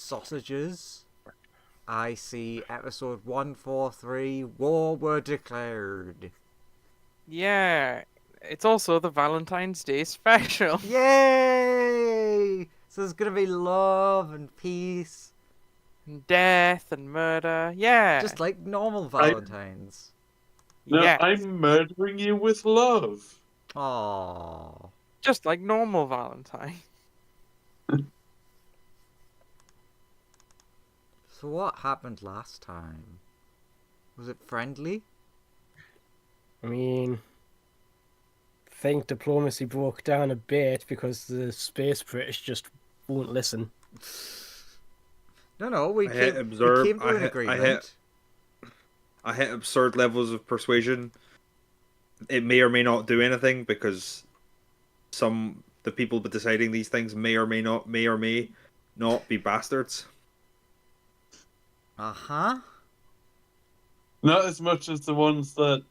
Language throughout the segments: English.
sausages, I see episode 143, War Were Declared. Yeah, it's also the Valentine's Day special. Yay! So there's gonna be love and peace. Death and murder. Yeah. Just like normal Valentines. No, Yes. I'm murdering you with love. Aww. Just like normal Valentine. So what happened last time? Was it friendly? I mean, I think diplomacy broke down a bit because the space British just won't listen. No, we I hit came observe. to an agreement. I hit absurd levels of persuasion. It may or may not do anything because the people deciding these things may or may not be bastards. Uh-huh. Not as much as the ones that,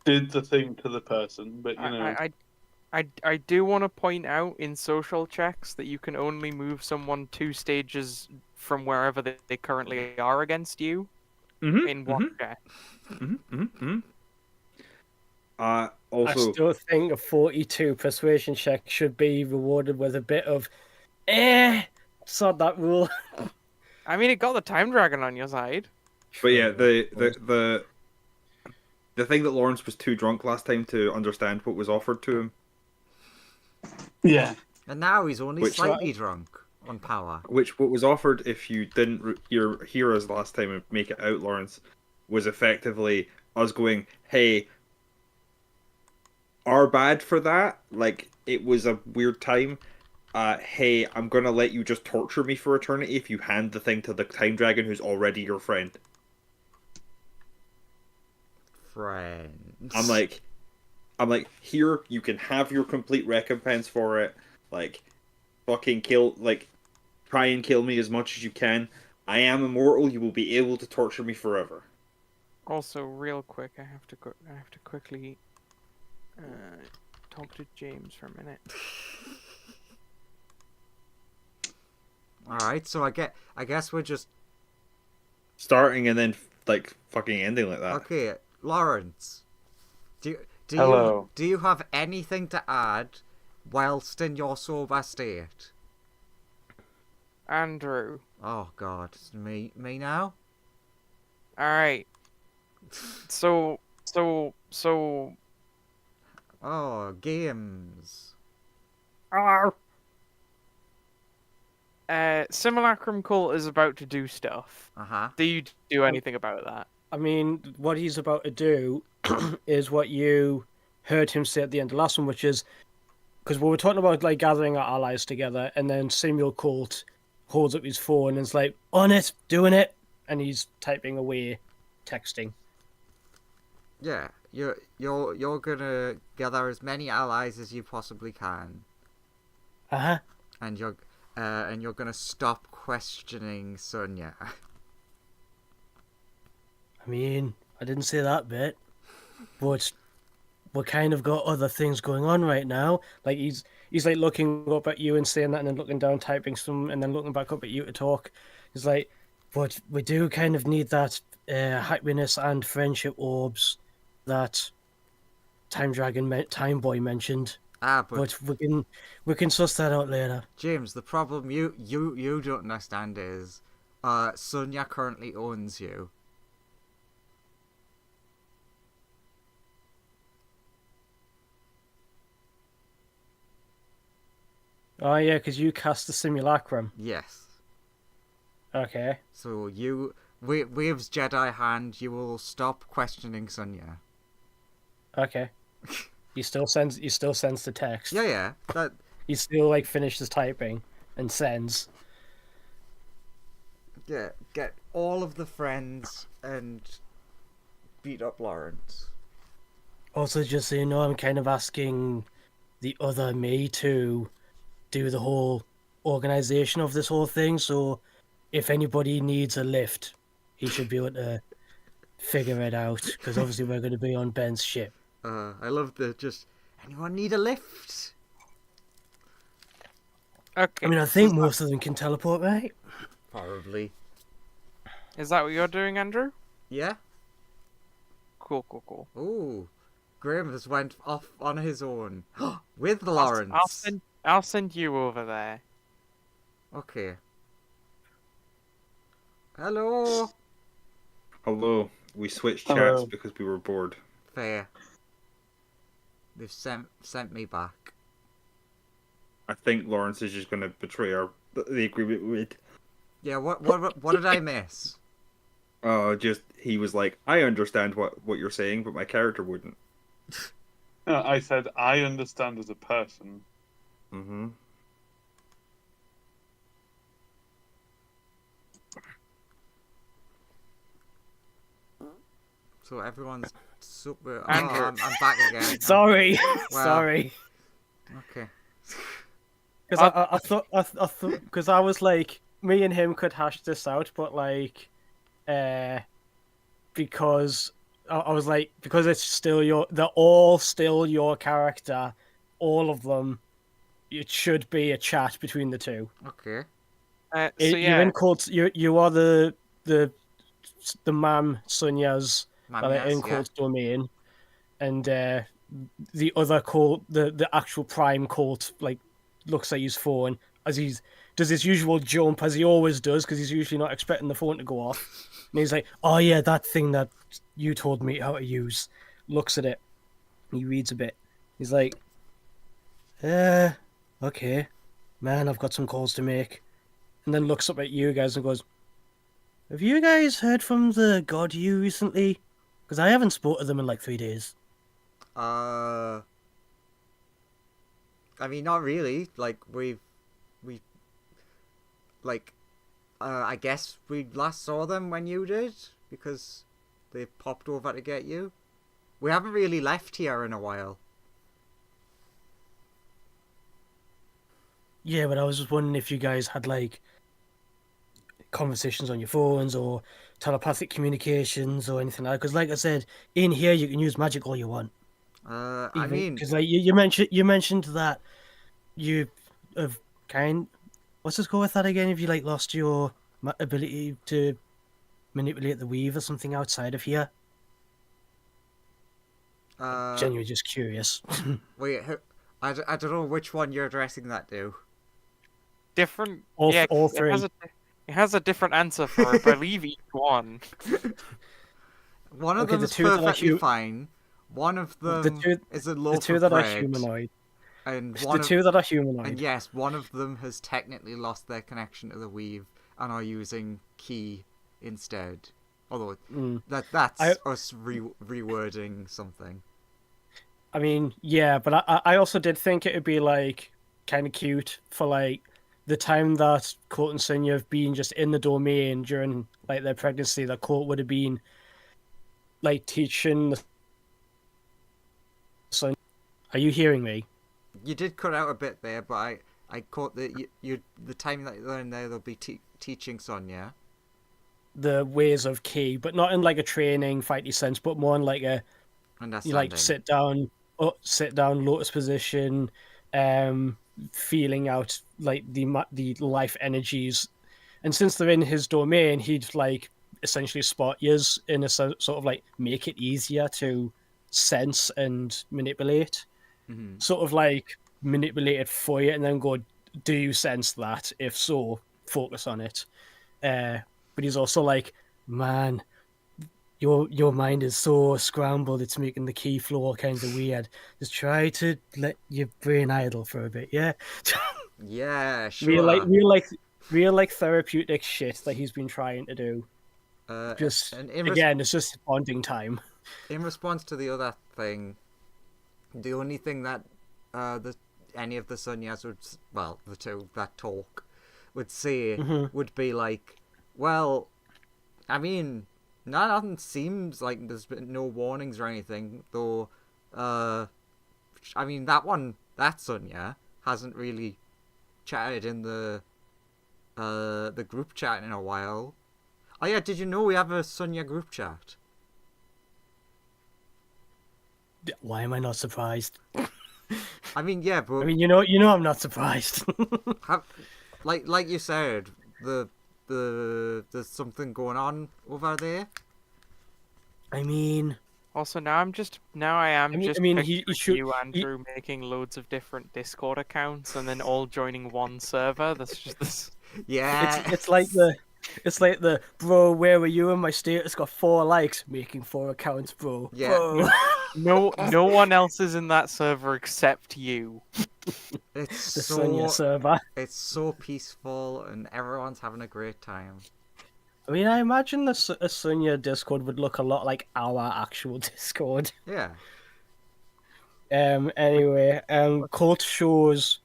did the thing to the person, but I do want to point out in social checks that you can only move someone 2 stages from wherever they currently are against you in one check. I Also, still think a 42 persuasion check should be rewarded with a bit of, sod that rule. I mean, it got the time dragon on your side. but yeah, the thing that Lawrence was too drunk last time to understand what was offered to him, yeah. And now he's only Which- slightly drunk on power. what was offered if you didn't hear us last time and make it out, Lawrence, was effectively us going, hey, our bad for that. Like, it was a weird time. Hey, I'm gonna let you just torture me for eternity if you hand the thing to the time dragon who's already your friend. Friends. I'm like, here, you can have your complete recompense for it. Like, fucking try and kill me as much as you can. I am immortal. You will be able to torture me forever. Also, real quick, I have to quickly talk to James for a minute. Alright, so I guess we're just... Starting and then, fucking ending like that. Okay, Lawrence. Hello. Do you have anything to add whilst in your sober state? Andrew. Oh god, it's me now? Alright. So Oh, games. Simulacrum Cult is about to do stuff. Uh-huh. Do you do anything about that? I mean, what he's about to do is what you heard him say at the end of the last one, which is because we were talking about like gathering our allies together, and then Samuel Colt holds up his phone and is like, "On it, doing it," and he's typing away, texting. Yeah, you're gonna gather as many allies as you possibly can, Uh-huh. and you're gonna stop questioning Sonia. I mean, I didn't say that bit, but we kind of got other things going on right now. Like he's like looking up at you and saying that, and then looking down, typing some, and then looking back up at you to talk. He's like, but we do kind of need that happiness and friendship orbs that Time Boy mentioned. Ah, but we can suss that out later. James, the problem you don't understand is, Sonia currently owns you. Oh yeah, because you cast the simulacrum. Yes. Okay. So waves Jedi hand, you will stop questioning Sonia. Okay. He still sends the text. Yeah. That He still like finishes typing and sends. get all of the friends and beat up Lawrence. Also, just so you know, I'm kind of asking the other me to do the whole organization of this whole thing. So if anybody needs a lift, he should be able to figure it out. Because obviously we're going to be on Ben's ship. I love the just, anyone need a lift? Okay. I mean, I think most of them can teleport, right? Probably. Is that what you're doing, Andrew? Yeah. Cool, cool, cool. Ooh. Graham has went off on his own. With I'll Lawrence. I'll send you over there. Okay. Hello. Hello. We switched chats Hello. because we were bored. Fair. They've sent me back. I think Lawrence is just going to betray the agreement we made. Yeah, what did I miss? Just he was like, I understand what you're saying, but my character wouldn't. No, I said I understand as a person. Mm-hmm. So everyone's super. Oh, Andrew. I'm back again. Sorry, Well. sorry. Okay. Because I thought because I was like, me and him could hash this out, but like, because I was like, because it's still they're all still your character, all of them. It should be a chat between the two. Okay. So You're yeah, in cult. You are the Mam Sunya's that are in Mamias, yeah. cult domain, and the other cult, the actual prime cult, like looks at his phone as he does his usual jump as he always does because he's usually not expecting the phone to go off, and he's like, "Oh yeah, that thing that you told me how to use." Looks at it, he reads a bit. He's like, okay, man, I've got some calls to make," and then looks up at you guys and goes, "Have you guys heard from the god you recently? Because I haven't spoken to them in like 3 days." I mean, not really. Like we, like, I guess we last saw them when you did because they popped over to get you. We haven't really left here in a while. Yeah, but I was just wondering if you guys had like conversations on your phones or telepathic communications or anything like that. Because, like I said, in here you can use magic all you want. I mean, Because like you mentioned that you have what's it called with that again? If you like lost your ability to manipulate the weave or something outside of here. Genuinely just curious. wait, I don't know which one you're addressing that to. different. all Yeah, all it three. has a different answer for I believe each one. One of Okay, them the is two that are perfectly hu- fine. One of them is a The loaf two of that are bread. humanoid. And The one of, two that are humanoid. and yes, one of them has technically lost their connection to the weave and are using key instead. Although that's us rewording something. I mean, yeah, but I also did think it would be like kind of cute for like the time that Colt and Sonya have been just in the domain during like their pregnancy. That Colt would have been like teaching the son. Are you hearing me? You did cut out a bit there, but I caught that the time that they're in there, they'll be teaching Sonya. The ways of key, but not in like a training fighty sense, but more in like a you like sit down, lotus position, feeling out like the life energies, and since they're in his domain, he'd like essentially spot yous in a sort of like make it easier to sense and manipulate, sort of like manipulate it for you, and then go, do you sense that? If so, focus on it. But he's also like, man, your mind is so scrambled, it's making the key flow kind of weird. Just try to let your brain idle for a bit, yeah? Yeah, sure. real like therapeutic shit that he's been trying to do. Just again, it's just bonding time. In response to the other thing, the only thing that any of the Sunyas would, well, the two that talk, would say would be like, well, I mean, nothing seems like there's been no warnings or anything, though. I mean, that Sunya hasn't really chatted in the group chat in a while. Oh yeah, did you know we have a Sunya group chat? Why am I not surprised? I mean, yeah, but I mean, you know, I'm not surprised. have, like you said, there's something going on over there. I mean, Also, now I am just I mean, picturing he should. you, Andrew, making loads of different Discord accounts and then all joining one server. That's just this. Yeah, It's like the bro. Where were you? And my status got 4 likes. Making 4 accounts, bro. Yeah. Bro. No one else is in that server except you. it's The Sonya so server. it's so peaceful and everyone's having a great time. I mean, I imagine a Sonya Discord would look a lot like our actual Discord. Yeah. Anyway, Colt shows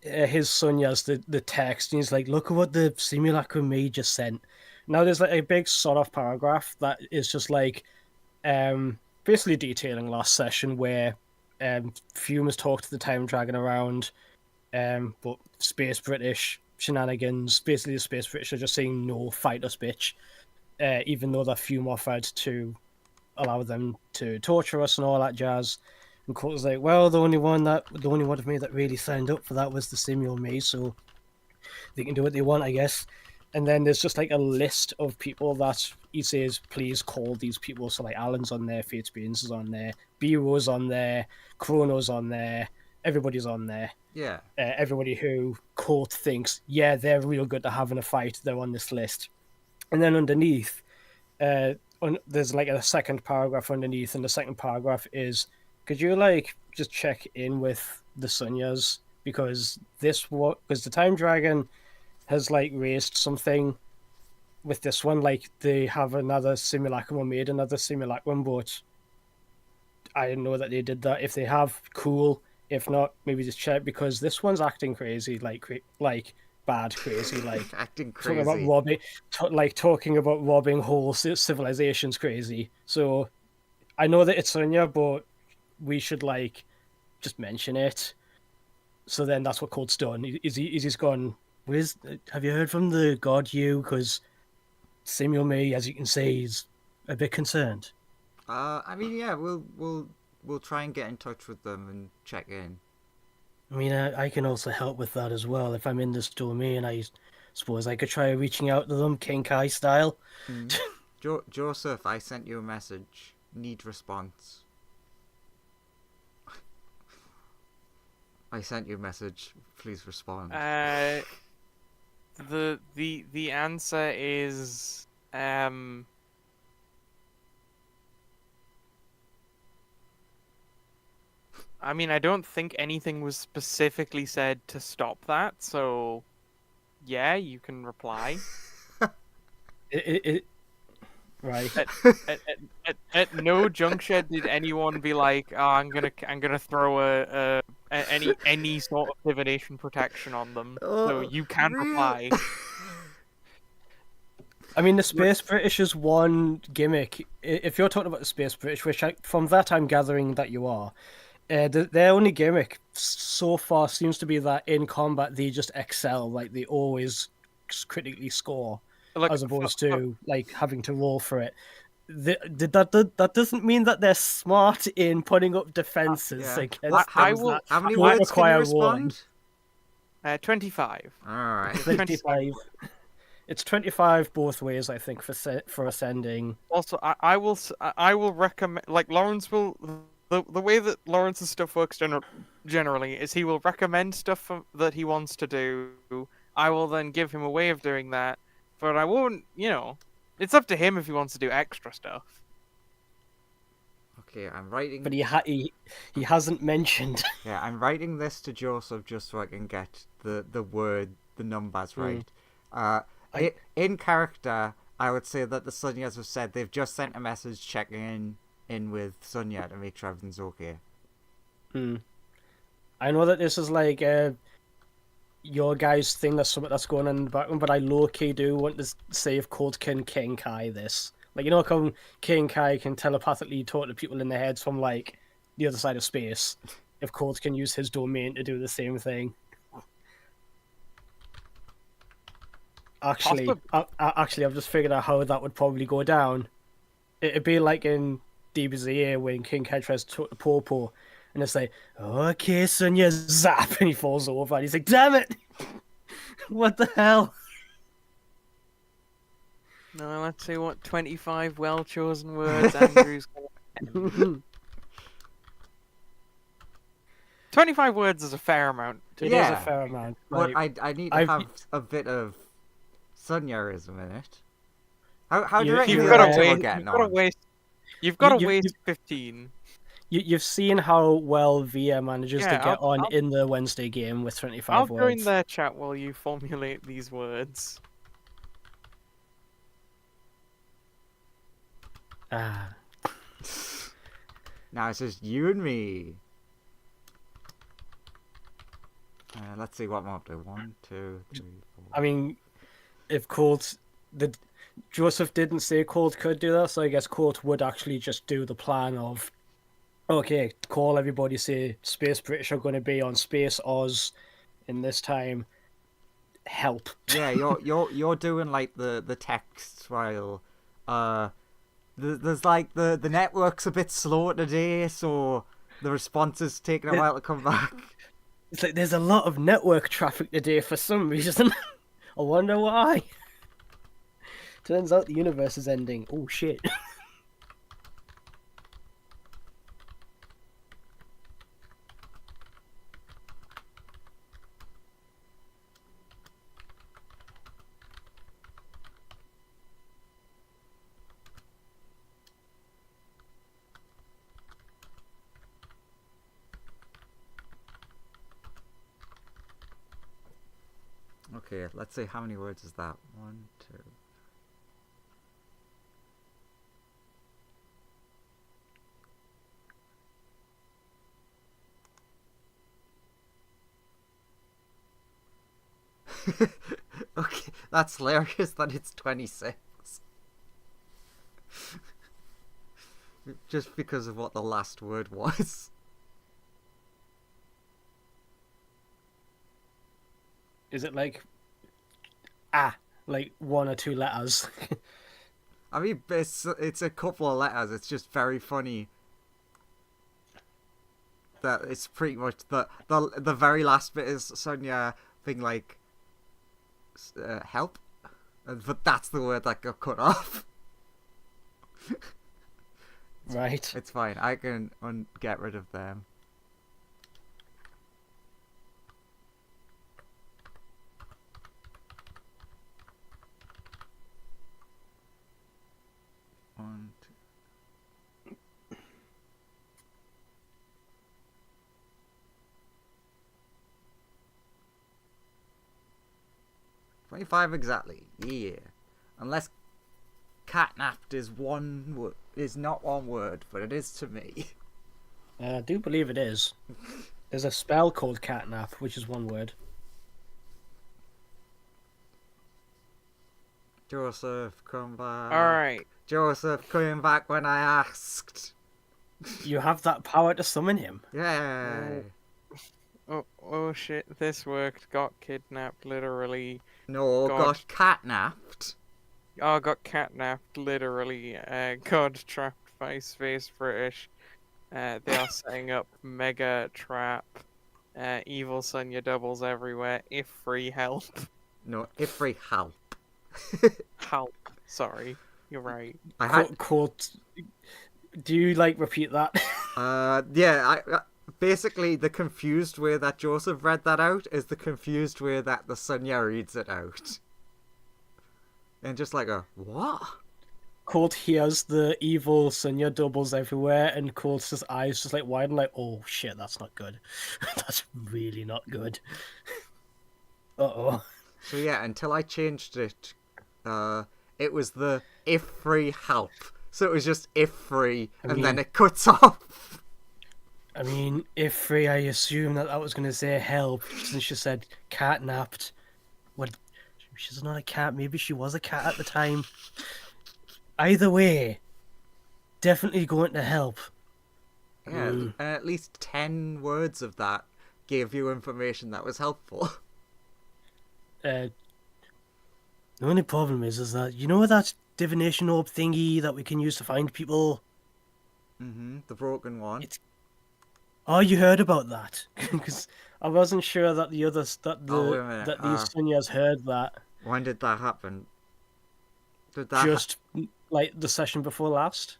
his Sonya's the text, and he's like, "Look at what the Simulacrum me just sent." Now there's like a big sort of paragraph that is just like, basically detailing last session where, Fumas talked the Time Dragon around, but Space British shenanigans. Basically, the Space British are just saying no, fight us, bitch. Even though they're Fume offered to allow them to torture us and all that jazz. And Colt was like, well, the only one of me that really signed up for that was the Simul me, so they can do what they want, I guess. And then there's just like a list of people that he says, please call these people. So like Alan's on there, Fate's Beans is on there, Bero's on there, Chrono's on there, everybody's on there. Yeah. Everybody who Colt thinks, yeah, they're real good to have in a fight, they're on this list. And then underneath, there's like a second paragraph underneath, and the second paragraph is, could you like just check in with the Sonyas, because the Time Dragon has like raised something with this one, like they have another simulacrum or made another simulacrum, but I didn't know that they did that. If they have, cool. If not, maybe just check, because this one's acting crazy, like bad crazy, like acting talking crazy. about talking about robbing whole civilizations crazy. So I know that it's Sonya, but we should like just mention it. So then that's what Colt's done. He's gone, have you heard from the god you? Because Samuel May, as you can say, is a bit concerned. I mean, yeah, we'll try and get in touch with them and check in. I mean, I can also help with that as well. If I'm in this domain, I suppose I could try reaching out to them, King Kai style. Joseph, I sent you a message. Need response. I sent you a message. Please respond. The answer is I mean, I don't think anything was specifically said to stop that, so yeah, you can reply. Right. At no juncture did anyone be like, "Oh, I'm gonna throw any sort of divination protection on them." So you can reply. I mean, the Space British is one gimmick. If you're talking about the Space British, which from that I'm gathering that you are, their only gimmick so far seems to be that in combat they just excel, like they always critically score, as opposed to like having to roll for it. That doesn't mean that they're smart in putting up defenses against things that how many don't words can you require respond? rolling. 25. All right. 25. It's 25 both ways, I think, for ascending. Also, I will recommend, like, Lawrence will, the way that Lawrence's stuff works generally is he will recommend stuff that he wants to do. I will then give him a way of doing that, but I won't, it's up to him if he wants to do extra stuff. Okay, I'm writing. But he hasn't mentioned. Yeah, I'm writing this to Joseph just so I can get the numbers right. In character, I would say that the Sonyas have said they've just sent a message checking in with Sonya to make sure everything's okay. I know that this is like your guys' thing. There's something that's going on in the background, but I low-key do want to say if Colt can King Kai this. Like, how King Kai can telepathically talk to people in their heads from, like, the other side of space. If Colt can use his domain to do the same thing. Actually, I've just figured out how that would probably go down. It'd be like in DBZA when King Kai tries to talk to Popo, And it's like, okay, Sonya, zap, and he falls over, and he's like, damn it! What the hell? No, let's see what 25 well-chosen words Andrew's gonna... 25 words is a fair amount. It is Yeah. a fair amount. But Like, I need to I've- have a bit of Sunyarism in it. How do you You- reckon you've the gotta other two are wait. getting You've got to on? waste. You've got to You- waste 15. you've seen how well Via manages to Yeah, get on I'll- in the Wednesday game with 25 I'll join words. their chat while you formulate these words. Ah, Now it's just you and me. Let's see what I'm up to. 1, 2, 3, 4. I mean, if Colt, Joseph didn't say Colt could do that, so I guess Colt would actually just do the plan of, okay, call everybody, say Space British are going to be on Space Oz in this time. Help. Yeah, you're doing like the text while there's like the network's a bit slow today, so the response is taking a while to come back. It's like there's a lot of network traffic today for some reason. I wonder why. Turns out the universe is ending. Oh shit. Okay, let's see how many words is that. 1, 2. Okay, that's hilarious that it's 26. Just because of what the last word was. Is it like like 1 or 2 letters? I mean, it's a couple of letters. It's just very funny that it's pretty much the very last bit is Sonya being like, help, but that's the word that got cut off. Right. It's fine. I can get rid of them. One, two. 25 exactly. Yeah. Unless catnapped is is not one word, but it is to me. I do believe it is. There's a spell called catnap, which is 1 word. Joseph, come back. Alright. Joseph, coming back when I asked. You have that power to summon him. Yay. Oh shit, this worked. Got kidnapped, literally. No, God. got catnapped. Oh, got catnapped, literally. God trapped by Space British. They are setting up mega trap. Evil Sonya doubles everywhere. If free help. No, every help. Help. Sorry. You're right. I had Quote. Do you like repeat that? yeah, basically the confused way that Joseph read that out is the confused way that the Sonya reads it out. And just like what? Colt hears the evil Sonya doubles everywhere, and Colt's eyes just like widen, like, oh shit, that's not good. That's really not good. Uh-oh. So yeah, until I changed it, it was the if free help. So it was just if free, and then it cuts off. I mean, if free, I assume that was going to say help, since she said catnapped. What? She's not a cat. Maybe she was a cat at the time. Either way, definitely going to help. Yeah, and at least 10 words of that gave you information that was helpful. The only problem is that, you know that divination orb thingy that we can use to find people? The broken one. Oh, you heard about that? Because I wasn't sure that the others Oh, wait a minute. that these Sunyas heard that When did that happen? Did that just like the session before last.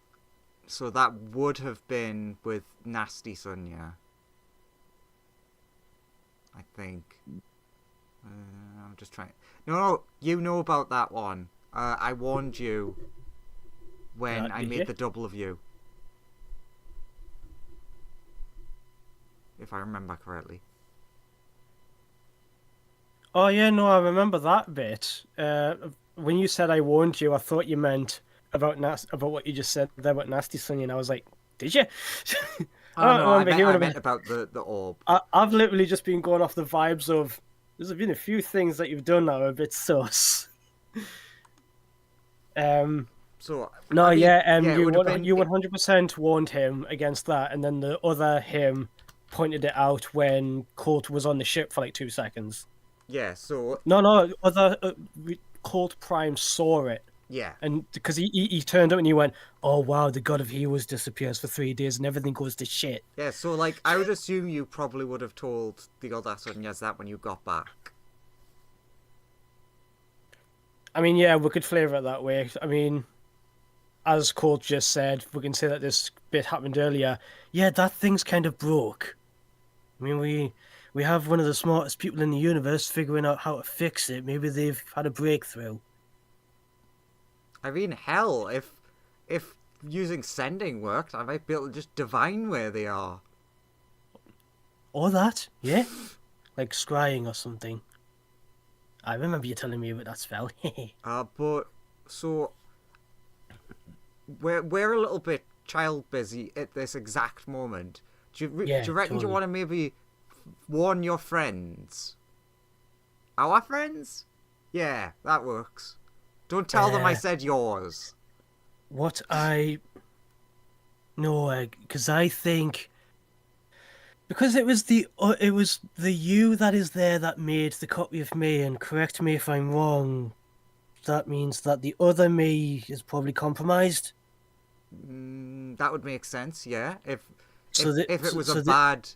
so that would have been with Nasty Sunya, I think. I'm just trying. No, you know about that one. I warned you when I did made you? the double of you, if I remember correctly. Oh yeah, no, I remember that bit. When you said I warned you, I thought you meant about about what you just said there about Nasty Sunya, and I was like, did you? I Oh don't no, remember hearing I about. meant about the orb. I've literally just been going off the vibes of. There's been a few things that you've done that are a bit sus. So No, I mean, yeah, it you would have been. you 100% warned him against that, and then the other him pointed it out when Colt was on the ship for like 2 seconds. Yeah, so No, other Colt Prime saw it, yeah, and because he turned up and he went, "Oh wow, the God of Heroes disappears for 3 days and everything goes to shit." yeah. So like, I would assume you probably would have told the other Sunyas that when you got back. I mean, yeah, we could flavor it that way. I mean, as Colt just said, we can say that this bit happened earlier. Yeah, that thing's kind of broke. I mean, we have one of the smartest people in the universe figuring out how to fix it. Maybe they've had a breakthrough. I mean, hell, if using sending worked, I might be able to just divine where they are. Or that, yeah? Like scrying or something. I remember you telling me about that spell. But so we're a little bit child busy at this exact moment. Do you Yeah, do you reckon you totally. want to maybe warn your friends? Our friends? Yeah, that works. Don't tell them I said yours. What I... No, because I think... Because it was the you that is there that made the copy of me, and correct me if I'm wrong, that means that the other me is probably compromised. That would make sense, yeah. So If it was a bad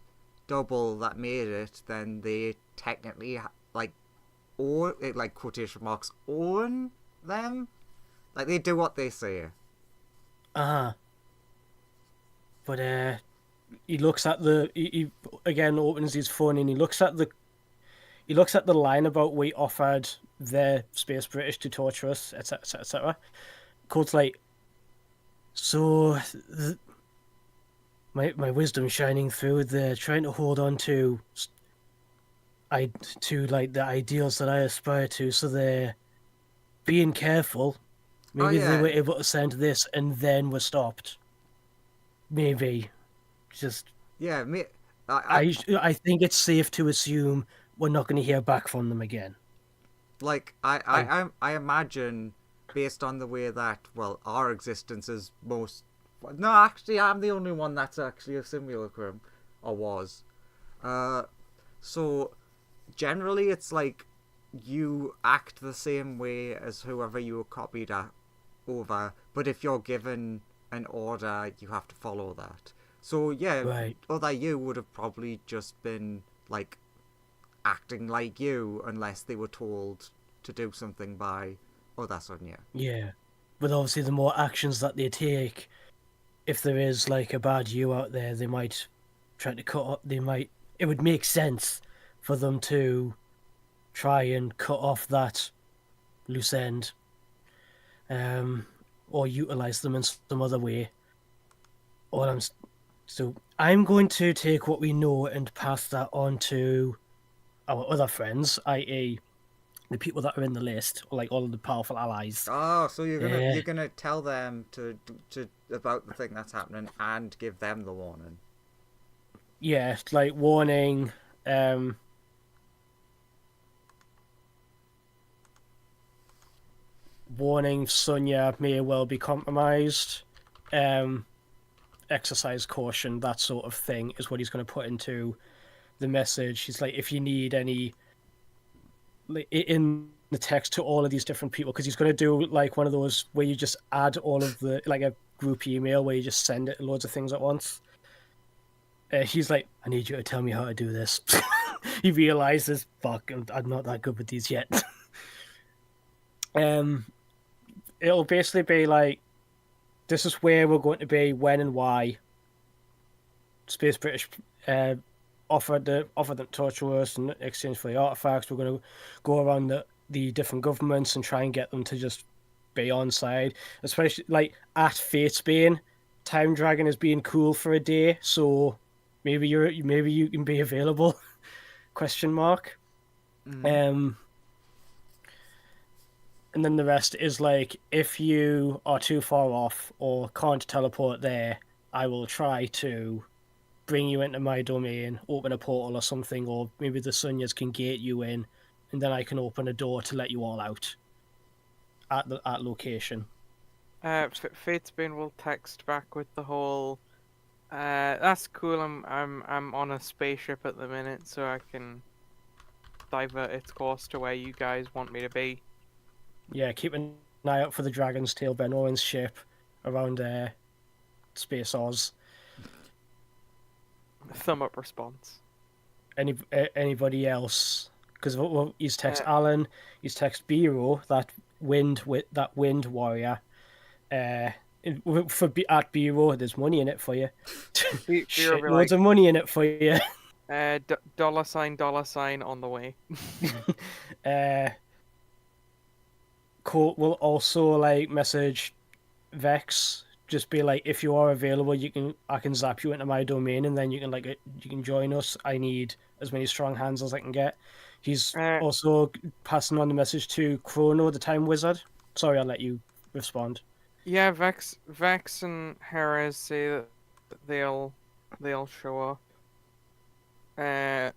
double that made it, then they technically like own it, like quotation marks, own them. Like they do what they say. Uh-huh. But he looks at he again opens his phone and he looks at the line about we offered the Space British to torture us, etc., etc., etc. Colt's like, so my wisdom shining through. They're trying to hold on to like the ideals that I aspire to. So they're being careful. Maybe they yeah. were able to send this and then were stopped. Maybe. Just Yeah, me. I think it's safe to assume we're not going to hear back from them again. Like I imagine based on the way that our existence is most. No, actually, I'm the only one that's actually a simulacrum, or was. So generally, it's like you act the same way as whoever you were copied over, but if you're given an order, you have to follow that. So yeah, Right. other you would have probably just been like acting like you unless they were told to do something by other Sunya. Yeah. But obviously, the more actions that they take, if there is like a bad you out there, they might try to cut off. It would make sense for them to try and cut off that loose end, or utilize them in some other way. So I'm going to take what we know and pass that on to our other friends, i.e., the people that are in the list, or like all of the powerful allies. Oh, so Yeah. you're gonna tell them to about the thing that's happening and give them the warning. Yeah, like warning. Warning, Sunya may well be compromised. Exercise caution, that sort of thing is what he's going to put into the message. He's like, if you need any, like, in the text to all of these different people, because he's going to do like one of those where you just add all of the, like a group email where you just send it loads of things at once. He's like, I need you to tell me how to do this. He realizes, fuck, I'm not that good with these yet. It'll basically be like, this is where we're going to be, when and why. Space British offered them torch to us in exchange for the artifacts. We're going to go around the different governments and try and get them to just be on side. Especially like at Fatesbane, Time Dragon is being cool for a day, so maybe you can be available. Question mark. Mhm. And then the rest is like, if you are too far off or can't teleport there, I will try to bring you into my domain, open a portal or something, or maybe the Sunyas can gate you in, and then I can open a door to let you all out at location. Fatesbane will text back with the whole. That's cool. I'm on a spaceship at the minute, so I can divert its course to where you guys want me to be. Yeah, keep an eye out for the Dragon's Tail, Ben Owen's ship around Space Oz. Thumb up response. Anybody else? Because he's text Alan, he's text Biro, that wind warrior. At Biro, there's money in it for you. Shit, loads of money in it for you. Dollar sign on the way. Colt will also like message Vex, just be like, if you are available, I can zap you into my domain, and then you can join us. I need as many strong hands as I can get. He's also passing on the message to Chrono, the Time Wizard. Sorry, I'll let you respond. Yeah, Vex and Harris say that they'll show up.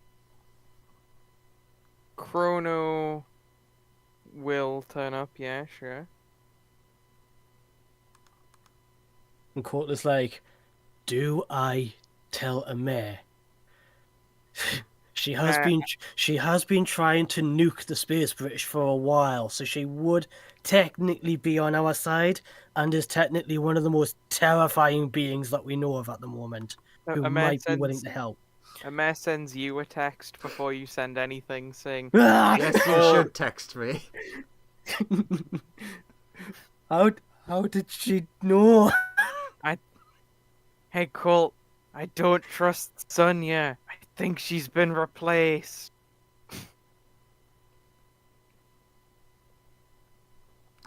Chrono will turn up, yeah, sure. And Colt is like, do I tell Amir? She has been trying to nuke the Space British for a while, so she would technically be on our side, and is technically one of the most terrifying beings that we know of at the moment, who might be willing to help. Amir sends you a text before you send anything, saying, Yes, you should text me. How did she know? Hey Colt, I don't trust Sonya. I think she's been replaced.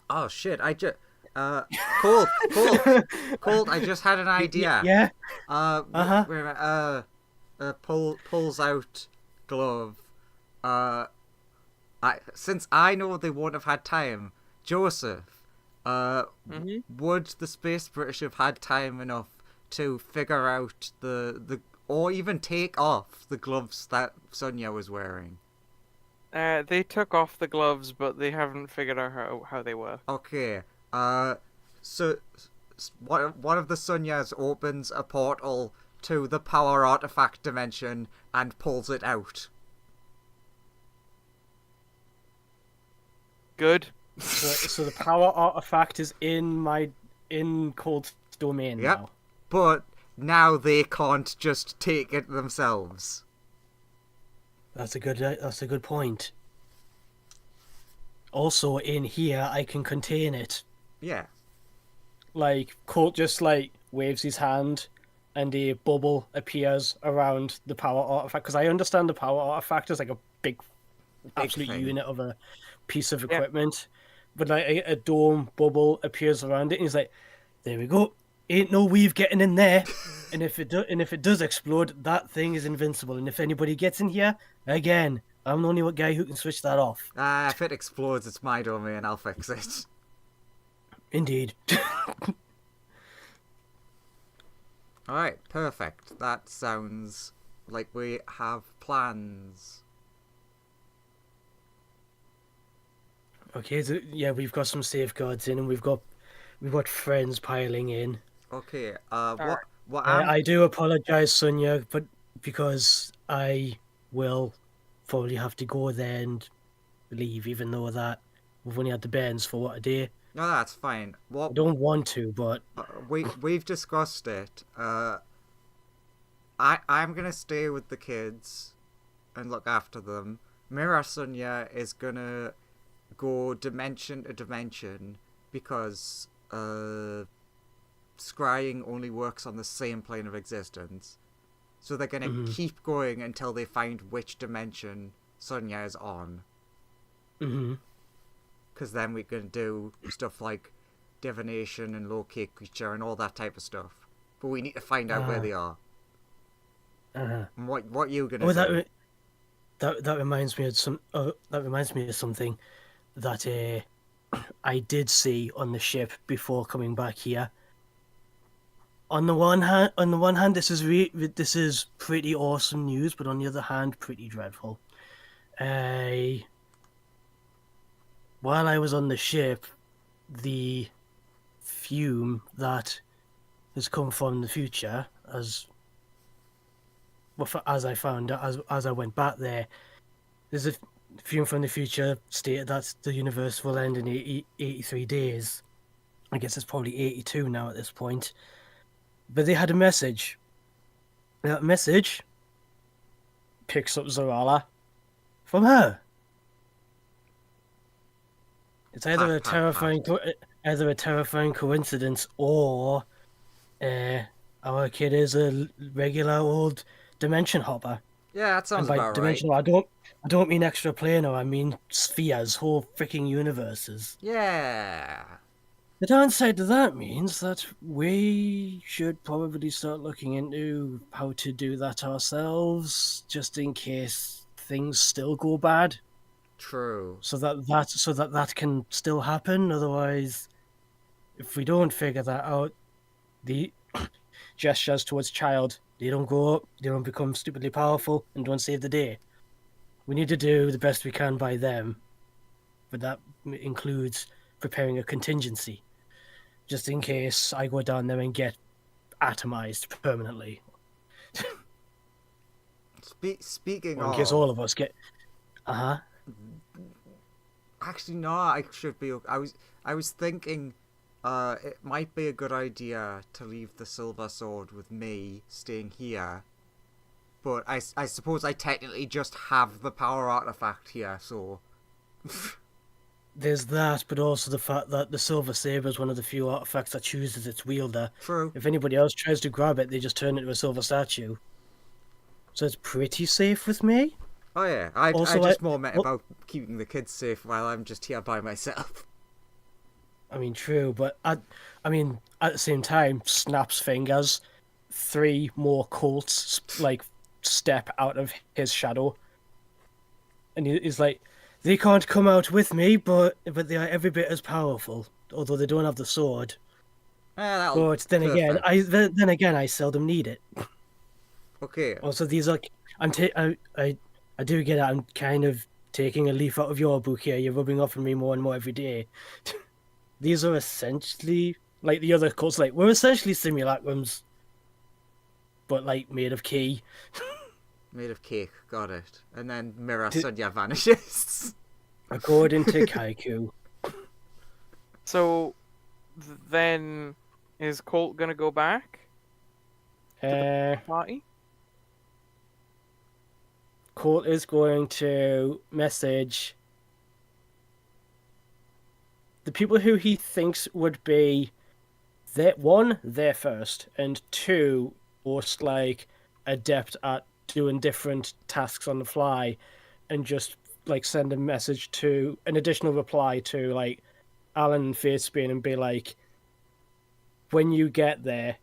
Oh shit! Colt, I just had an idea. Yeah. Wait a minute. Pulls out glove. Since I know they won't have had time, Joseph. Would the Space British have had time enough to figure out or even take off the gloves that Sonya was wearing? They took off the gloves, but they haven't figured out how they work. Okay. So one of the Sonyas opens a portal to the power artifact dimension and pulls it out. Good. So the power artifact is in Colt's domain now. But now they can't just take it themselves. That's a good point. Also, in here, I can contain it. Yeah. Like, Colt just, like, waves his hand, and a bubble appears around the power artifact. Because I understand the power artifact is, like, a big absolute thing. unit of a piece of equipment. But, like, a dome bubble appears around it, and he's like, there we go. Ain't no weave getting in there. And if it does explode, that thing is invincible. And if anybody gets in here, again, I'm the only guy who can switch that off. If it explodes, it's my domain. I'll fix it. Indeed. Alright, perfect. That sounds like we have plans. Okay, so yeah, we've got some safeguards in, and we've got friends piling in. Okay, I do apologize, Sonia, but because I will probably have to go there and leave, even though that we've only had the bands for a day. No, that's fine. I don't want to, but we've discussed it. I'm gonna stay with the kids and look after them. Mira Sunya is gonna go dimension to dimension because scrying only works on the same plane of existence. So they're gonna keep going until they find which dimension Sunya is on. Because then we can do stuff like divination and locate creature and all that type of stuff. But we need to find out where they are. And what you gonna do? That reminds me of something that I did see on the ship before coming back here. On the one hand, this is pretty awesome news, but on the other hand, pretty dreadful. While I was on the ship, the fume that has come from the future, as I found out as I went back there, there's a fume from the future stated that the universe will end in 83 days. I guess it's probably 82 now at this point. But they had a message. That message picks up Zarala from her. It's either a terrifying coincidence, or our kid is a regular old dimension hopper. Yeah, that sounds and by about dimensional, right. I don't mean extraplanar. I mean spheres, whole freaking universes. Yeah. The downside to that means that we should probably start looking into how to do that ourselves, just in case things still go bad. True. So that can still happen. Otherwise, if we don't figure that out, the gestures towards child, they don't grow up, they don't become stupidly powerful, and don't save the day. We need to do the best we can by them, but that includes preparing a contingency, just in case I go down there and get atomized permanently. Speaking or in of, case all of us get. Actually, no. I should be. I was thinking, it might be a good idea to leave the silver sword with me, staying here. But I suppose I technically just have the power artifact here, so. There's that, but also the fact that the Silver Saber is one of the few artifacts that chooses its wielder. True. If anybody else tries to grab it, they just turn it into a silver statue. So it's pretty safe with me. Oh yeah, I just more meant about keeping the kids safe while I'm just here by myself. I mean, true, but I mean, at the same time, snaps fingers, 3 more Colts step out of his shadow, and he's like, they can't come out with me, but they are every bit as powerful, although they don't have the sword. But then again, I seldom need it. Okay. Also, these are I do get it. I'm kind of taking a leaf out of your book here. You're rubbing off on me more and more every day. These are essentially like the other cults. Like, we're essentially simulacrums, but like made of key. Made of cake, got it. And then Mira Sunya vanishes. According to Kaiku. So, then, is Colt gonna go back to the party? Colt is going to message the people who he thinks would be there first, and 2, most like adept at doing different tasks on the fly, and just like send a message to an additional reply to like Alan and Fatesbane and be like, when you get there,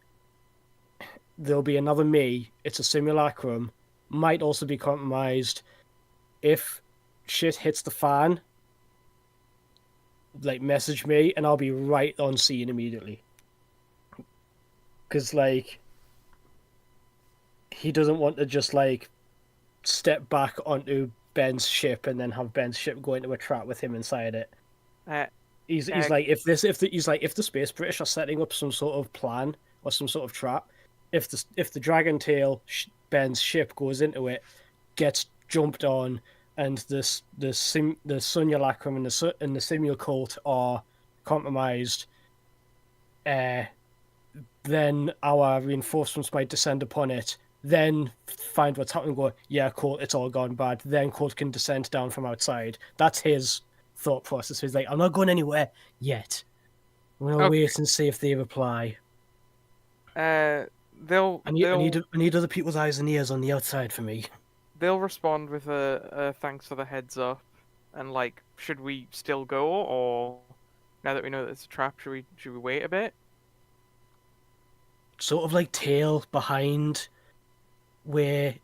there'll be another me. It's a simulacrum. Might also be compromised. If shit hits the fan, like message me and I'll be right on scene immediately. Because like he doesn't want to just like step back onto Ben's ship and then have Ben's ship go into a trap with him inside it. He's like, if the Space British are setting up some sort of plan or some sort of trap, if the Dragon Tail Ben's ship goes into it, gets jumped on, and the Simulacrum and the Simul Cult are compromised, then our reinforcements might descend upon it, then find what's happening, go, yeah, cool, it's all gone bad. Then Colt can descend down from outside. That's his thought process. He's like, I'm not going anywhere yet. I'm going to Okay. wait and see if they reply. They'll I need other people's eyes and ears on the outside for me. they'll respond with a thanks for the heads up, and like, should we still go, or now that we know that it's a trap, should we wait a bit? Sort of like tail behind where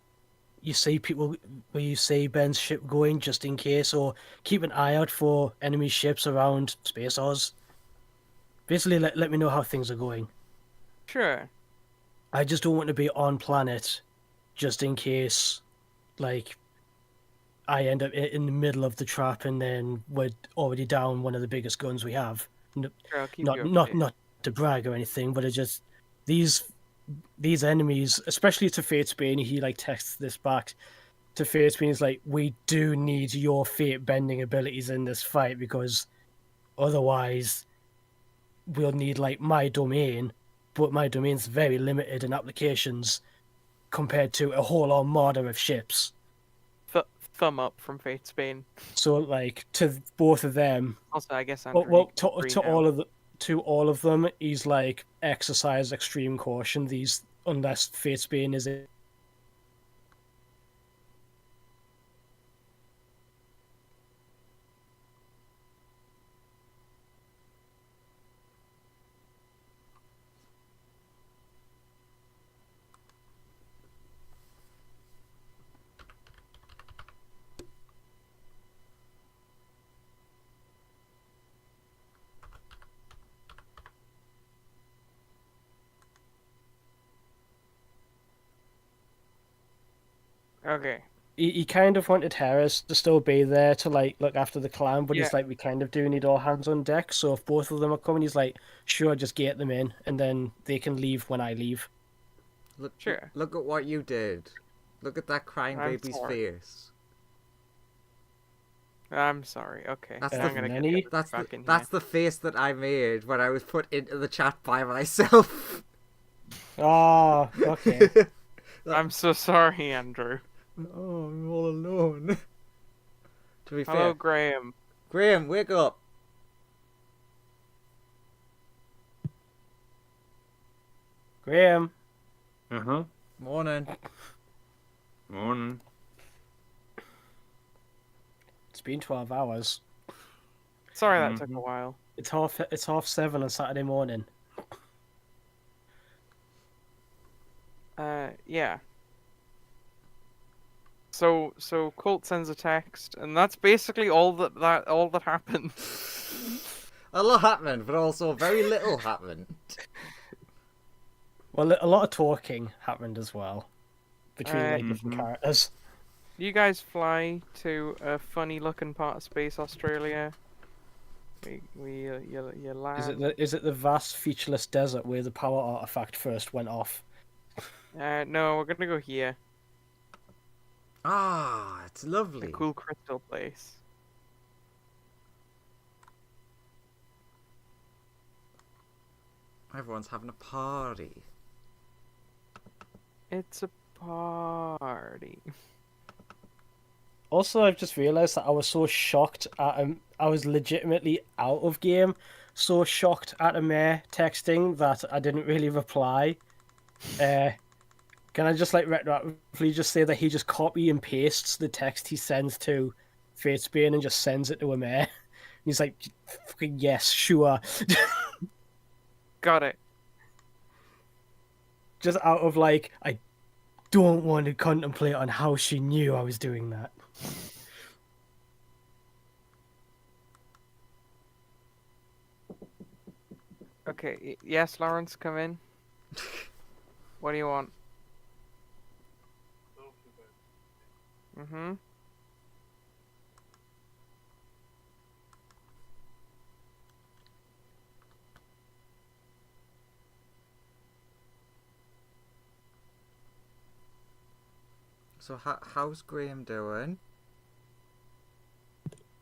you see people, where you see Ben's ship going, just in case, or keep an eye out for enemy ships around Space Oz. Basically, let me know how things are going. Sure. I just don't want to be on planet, just in case, like, I end up in the middle of the trap and then we're already down one of the biggest guns we have. Sure, I'll keep Not you not updated. not to brag or anything, but it's just these enemies, especially to Fatesbane, he like texts this back to Fatesbane. He's like, we do need your fate bending abilities in this fight because otherwise we'll need like my domain, but my domain's very limited in applications compared to a whole armada of ships. Thumb up from Fatesbane. So like to both of them, Also, I guess Andrew, well, you can to agree all now. of to all of them, he's like exercise extreme caution. These unless Fatesbane is it. Okay. He kind of wanted Harris to still be there to like look after the clan, but Yeah. he's like, we kind of do need all hands on deck. So if both of them are coming, he's like, sure, just get them in, and then they can leave when I leave. Look, Sure. look at what you did. Look at that crying I'm baby's sorry. face. I'm sorry. Okay. That's then the- I'm gonna Nenny? get That's back in that's here. the face that I made when I was put into the chat by myself. Oh, okay. I'm so sorry, Andrew. Oh, I'm all alone. To be Hello, fair, Graham. Graham, wake up. Graham. Uh-huh. Morning. Morning. It's been 12 hours. Sorry that took a Mhm. while. It's half 7 on Saturday morning. Yeah. So Colt sends a text, and that's basically all that happened. A lot happened, but also very little happened. Well, a lot of talking happened as well between like different Mhm. characters. You guys fly to a funny-looking part of space, Australia. You land. Is it the vast featureless desert where the power artifact first went off? No, we're gonna go here. Ah, it's A lovely. cool crystal place. Everyone's having a party. It's a party. Also, I've just realized that I was so shocked at I was legitimately out of game, so shocked at a mayor texting that I didn't really reply. Can I just like retroactively just say that he just copy and pastes the text he sends to Fatesbane and just sends it to a mayor? He's like, "Fucking yes, sure." Got it. Just out of like, I don't want to contemplate on how she knew I was doing that. Okay. Yes, Lawrence, come in. What do you want? Mm-hmm. So how's Graham doing?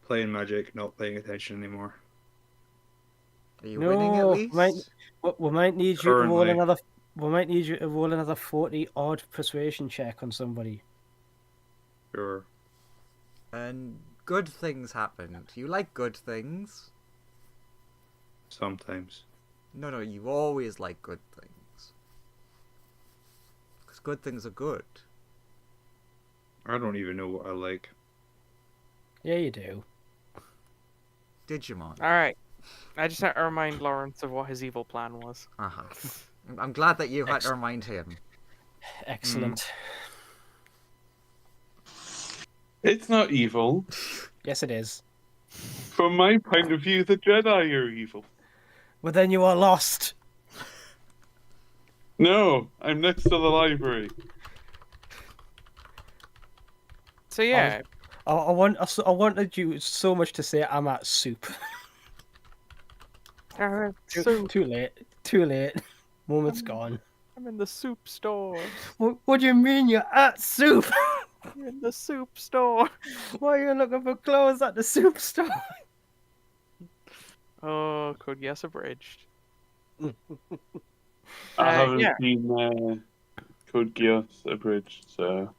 Playing Magic, not paying attention anymore. Are you winning at No, least? we might need you to roll Currently. another. we might need you to roll another 40 odd persuasion check on somebody. Sure. And good things happened. You like good things? Sometimes. No, you always like good things. Because good things are good. I don't even know what I like. Yeah, you do. Digimon. Alright. I just had to remind Lawrence of what his evil plan was. Uh-huh. I'm glad that you had to remind him. Excellent. It's not evil. Yes, it is. From my point of view, the Jedi are evil. But then you are lost. No, I'm next to the library. So yeah, I wanted you so much to say I'm at soup. so Too late. Too late. Moment's gone. I'm in the soup store. What do you mean you're at soup? I'm in the soup store. Why are you looking for clothes at the soup store? Oh, Code Yes abridged. I haven't yeah. seen Code Geass abridged, so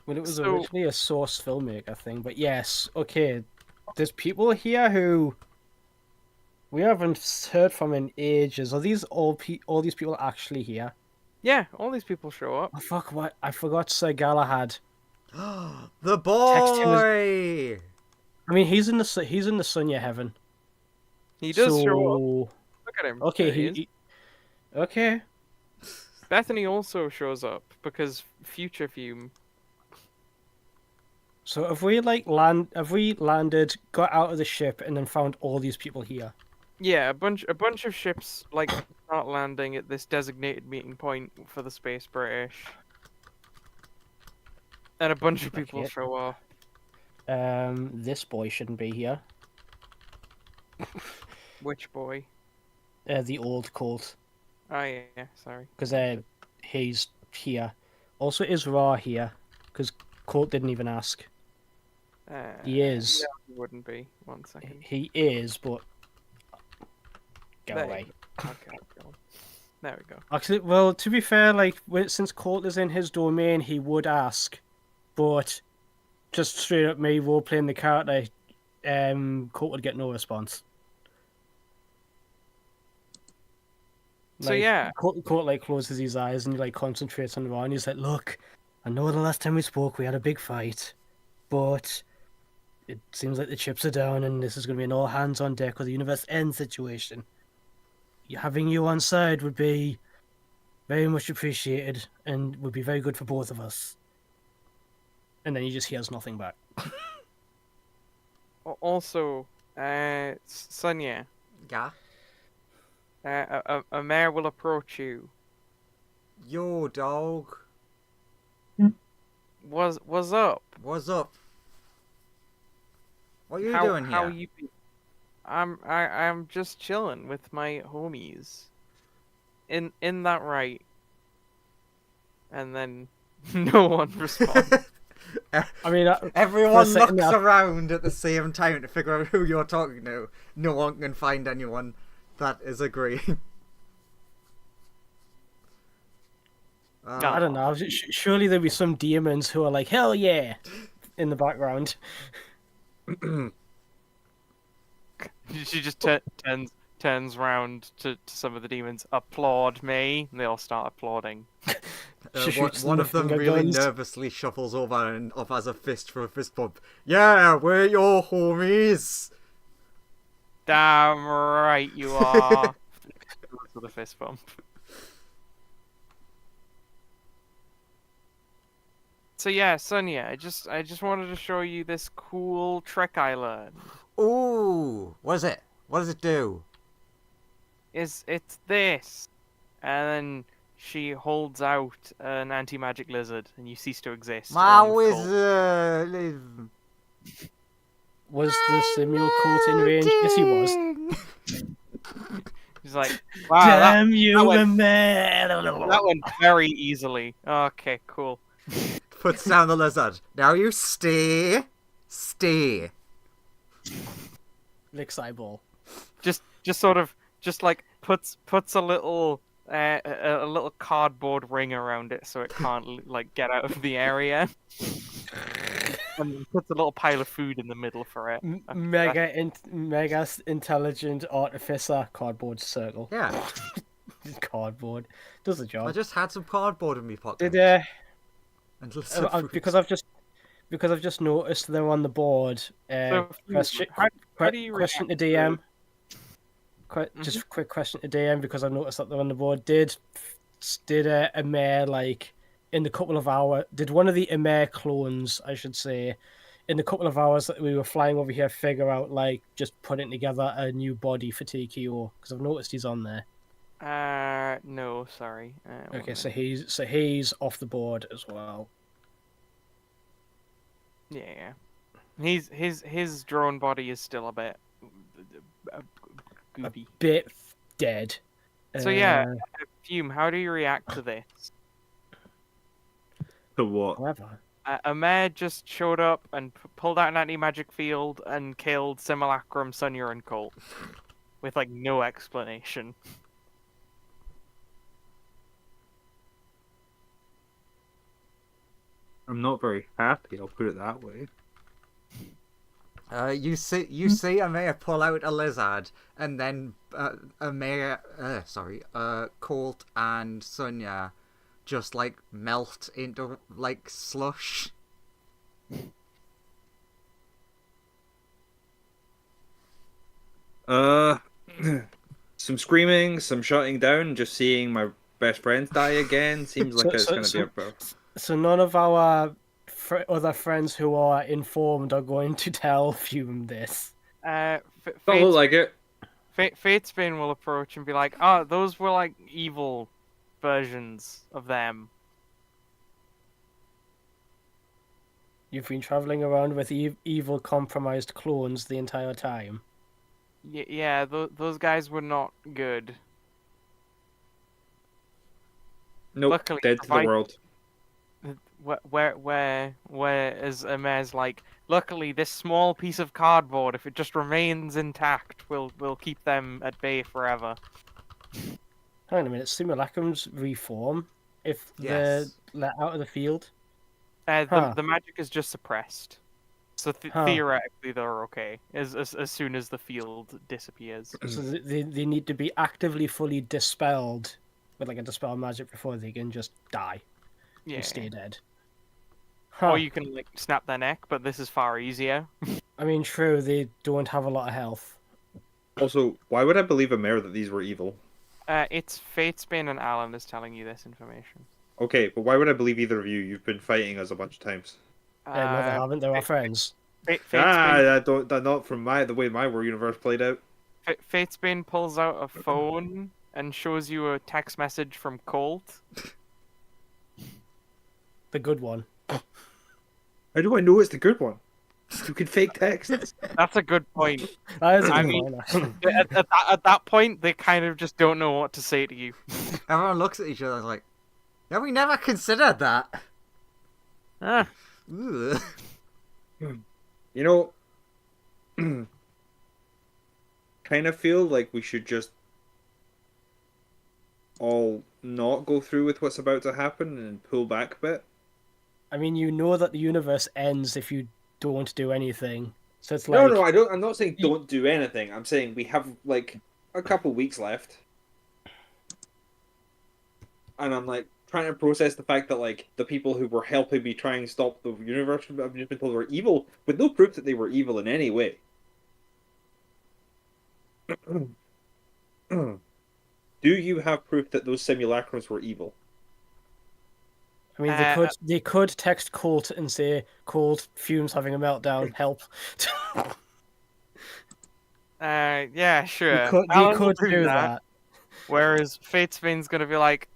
Well, it was So- originally a Source filmmaker thing, but yes, okay. There's people here who we haven't heard from in ages. Are these all these people actually here? Yeah, all these people show up. Oh fuck! What I forgot. Sir Galahad. The Text him as- boy! I mean, he's in the Sunya heaven. He does show up. So Look at him. okay, There he is. okay. Bethany also shows up because Future Fume. So have we landed, got out of the ship, and then found all these people here? Yeah, a bunch of ships like start landing at this designated meeting point for the Space British, and a bunch of people Okay. show up. This boy shouldn't be here. Which boy? The old Colt, Oh yeah, sorry. because he's here. Also, is Ra here? Because Colt didn't even ask. He is. No, he wouldn't be. 1 second. He is, but go There you away. Okay, go on. There we go. Actually, well, to be fair, like since Colt is in his domain, he would ask, but just straight up me role playing the character, Colt would get no response. So yeah. Colt like closes his eyes and he like concentrates on Ron. He's like, "Look, I know the last time we spoke we had a big fight, but it seems like the chips are down and this is going to be an all hands on deck or the universe end situation. Having you on side would be very much appreciated and would be very good for both of us." And then he just hears nothing back. Also, Sonia, Yeah? a mayor will approach you. Yo, dog. What's up? What's up? What are you how doing here? how you be? I'm just chilling with my homies. In that right? And then no one responds. I mean, Everyone second, looks yeah. around at the same time to figure out who you're talking to. No one can find anyone that is agreeing. I don't know. Surely there'll be some demons who are like, "Hell yeah," in the background. She just turns round to some of the demons. Applaud me. And they all start applauding. She shoots One them of with them finger really guns. nervously shuffles over and off as a fist for a fist bump. Yeah, we're your homies. Damn right you are. With a fist bump. So yeah, Sonia, I just wanted to show you this cool Trek Island. Ooh, what is it? What does it do? It's this, and then she holds out an anti-magic lizard, and you cease to exist. My along with Colt. wizard. Was the Samuel Colt in range? Yes, he was. He's like, wow, that Damn you, went- man! that went very easily. Okay, cool. Puts down the lizard. Now you stay. Stay. Licks eyeball. just sort of like puts a little a little cardboard ring around it so it can't like get out of the area, and then puts a little pile of food in the middle for it. Mega intelligent artificer cardboard circle. Yeah, Cardboard does the I job. just had some cardboard in my pocket. Did And some fruit. because I've just noticed they're on the board. So, Question, how do you question to react DM. Just a quick question to DM because I've noticed that they're on the board. Did a mare like in the couple of hours? Did one of the Emir clones, I should say, in the couple of hours that we were flying over here, figure out like just putting together a new body for TKO? Because I've noticed he's on there. No, sorry. Okay, so he's off the board as well. Yeah. His drone body is still a bit goopy. Bit dead. So yeah, Fume, how do you react to this? To what? However, A mare just showed up and pulled out an anti-magic field and killed Simulacrum, Sonya, and Colt. With, like, no explanation. I'm not very happy, I'll put it that way. You see a mayor pull out a lizard, and then Colt and Sonya just like melt into like slush. Some screaming, some shutting down, just seeing my best friends die again seems like it's gonna be a problem. So none of our other friends who are informed are going to tell Fume this. Don't look like it. Fatesbane will approach and be like, "Oh, those were like evil versions of them." You've been traveling around with evil, compromised clones the entire time. Yeah, those guys were not good. Nope, Luckily, dead to the world. Whereas Amir's like, luckily this small piece of cardboard, if it just remains intact, will keep them at bay forever. Hang on a minute, simulacrums reform if they're let out of the field? The magic is just suppressed. So theoretically they're okay as soon as the field disappears. So they need to be actively fully dispelled with like a dispel magic before they can just die and stay dead. Or you can like snap their neck, but this is far easier. I mean, true, they don't have a lot of health. Also, why would I believe a mayor that these were evil? It's Fatesbane and Alan is telling you this information. Okay, but why would I believe either of you? You've been fighting us a bunch of times. No, they haven't. They're our friends. Not from the way my war universe played out. Fatesbane pulls out a phone and shows you a text message from Colt. The good one. How do I know it's the good one? You can fake text. That's a good point. That is a I good mean, one. at that point, they kind of just don't know what to say to you. Everyone looks at each other and is like, "Yeah, we never considered that." Ah. Ugh. You know, kind of feel like we should just all not go through with what's about to happen and pull back a bit. I mean, you know that the universe ends if you don't do anything. So it's like... No, I don't. I'm not saying don't do anything. I'm saying we have like a couple weeks left, and I'm like trying to process the fact that like the people who were helping me try and stop the universe from being told were evil, with no proof that they were evil in any way. Do you have proof that those simulacrums were evil? I mean, they could text Colt and say, "Colt, Fume's having a meltdown. Help." Yeah, sure. They could do that. Whereas Fatesbane's gonna be like,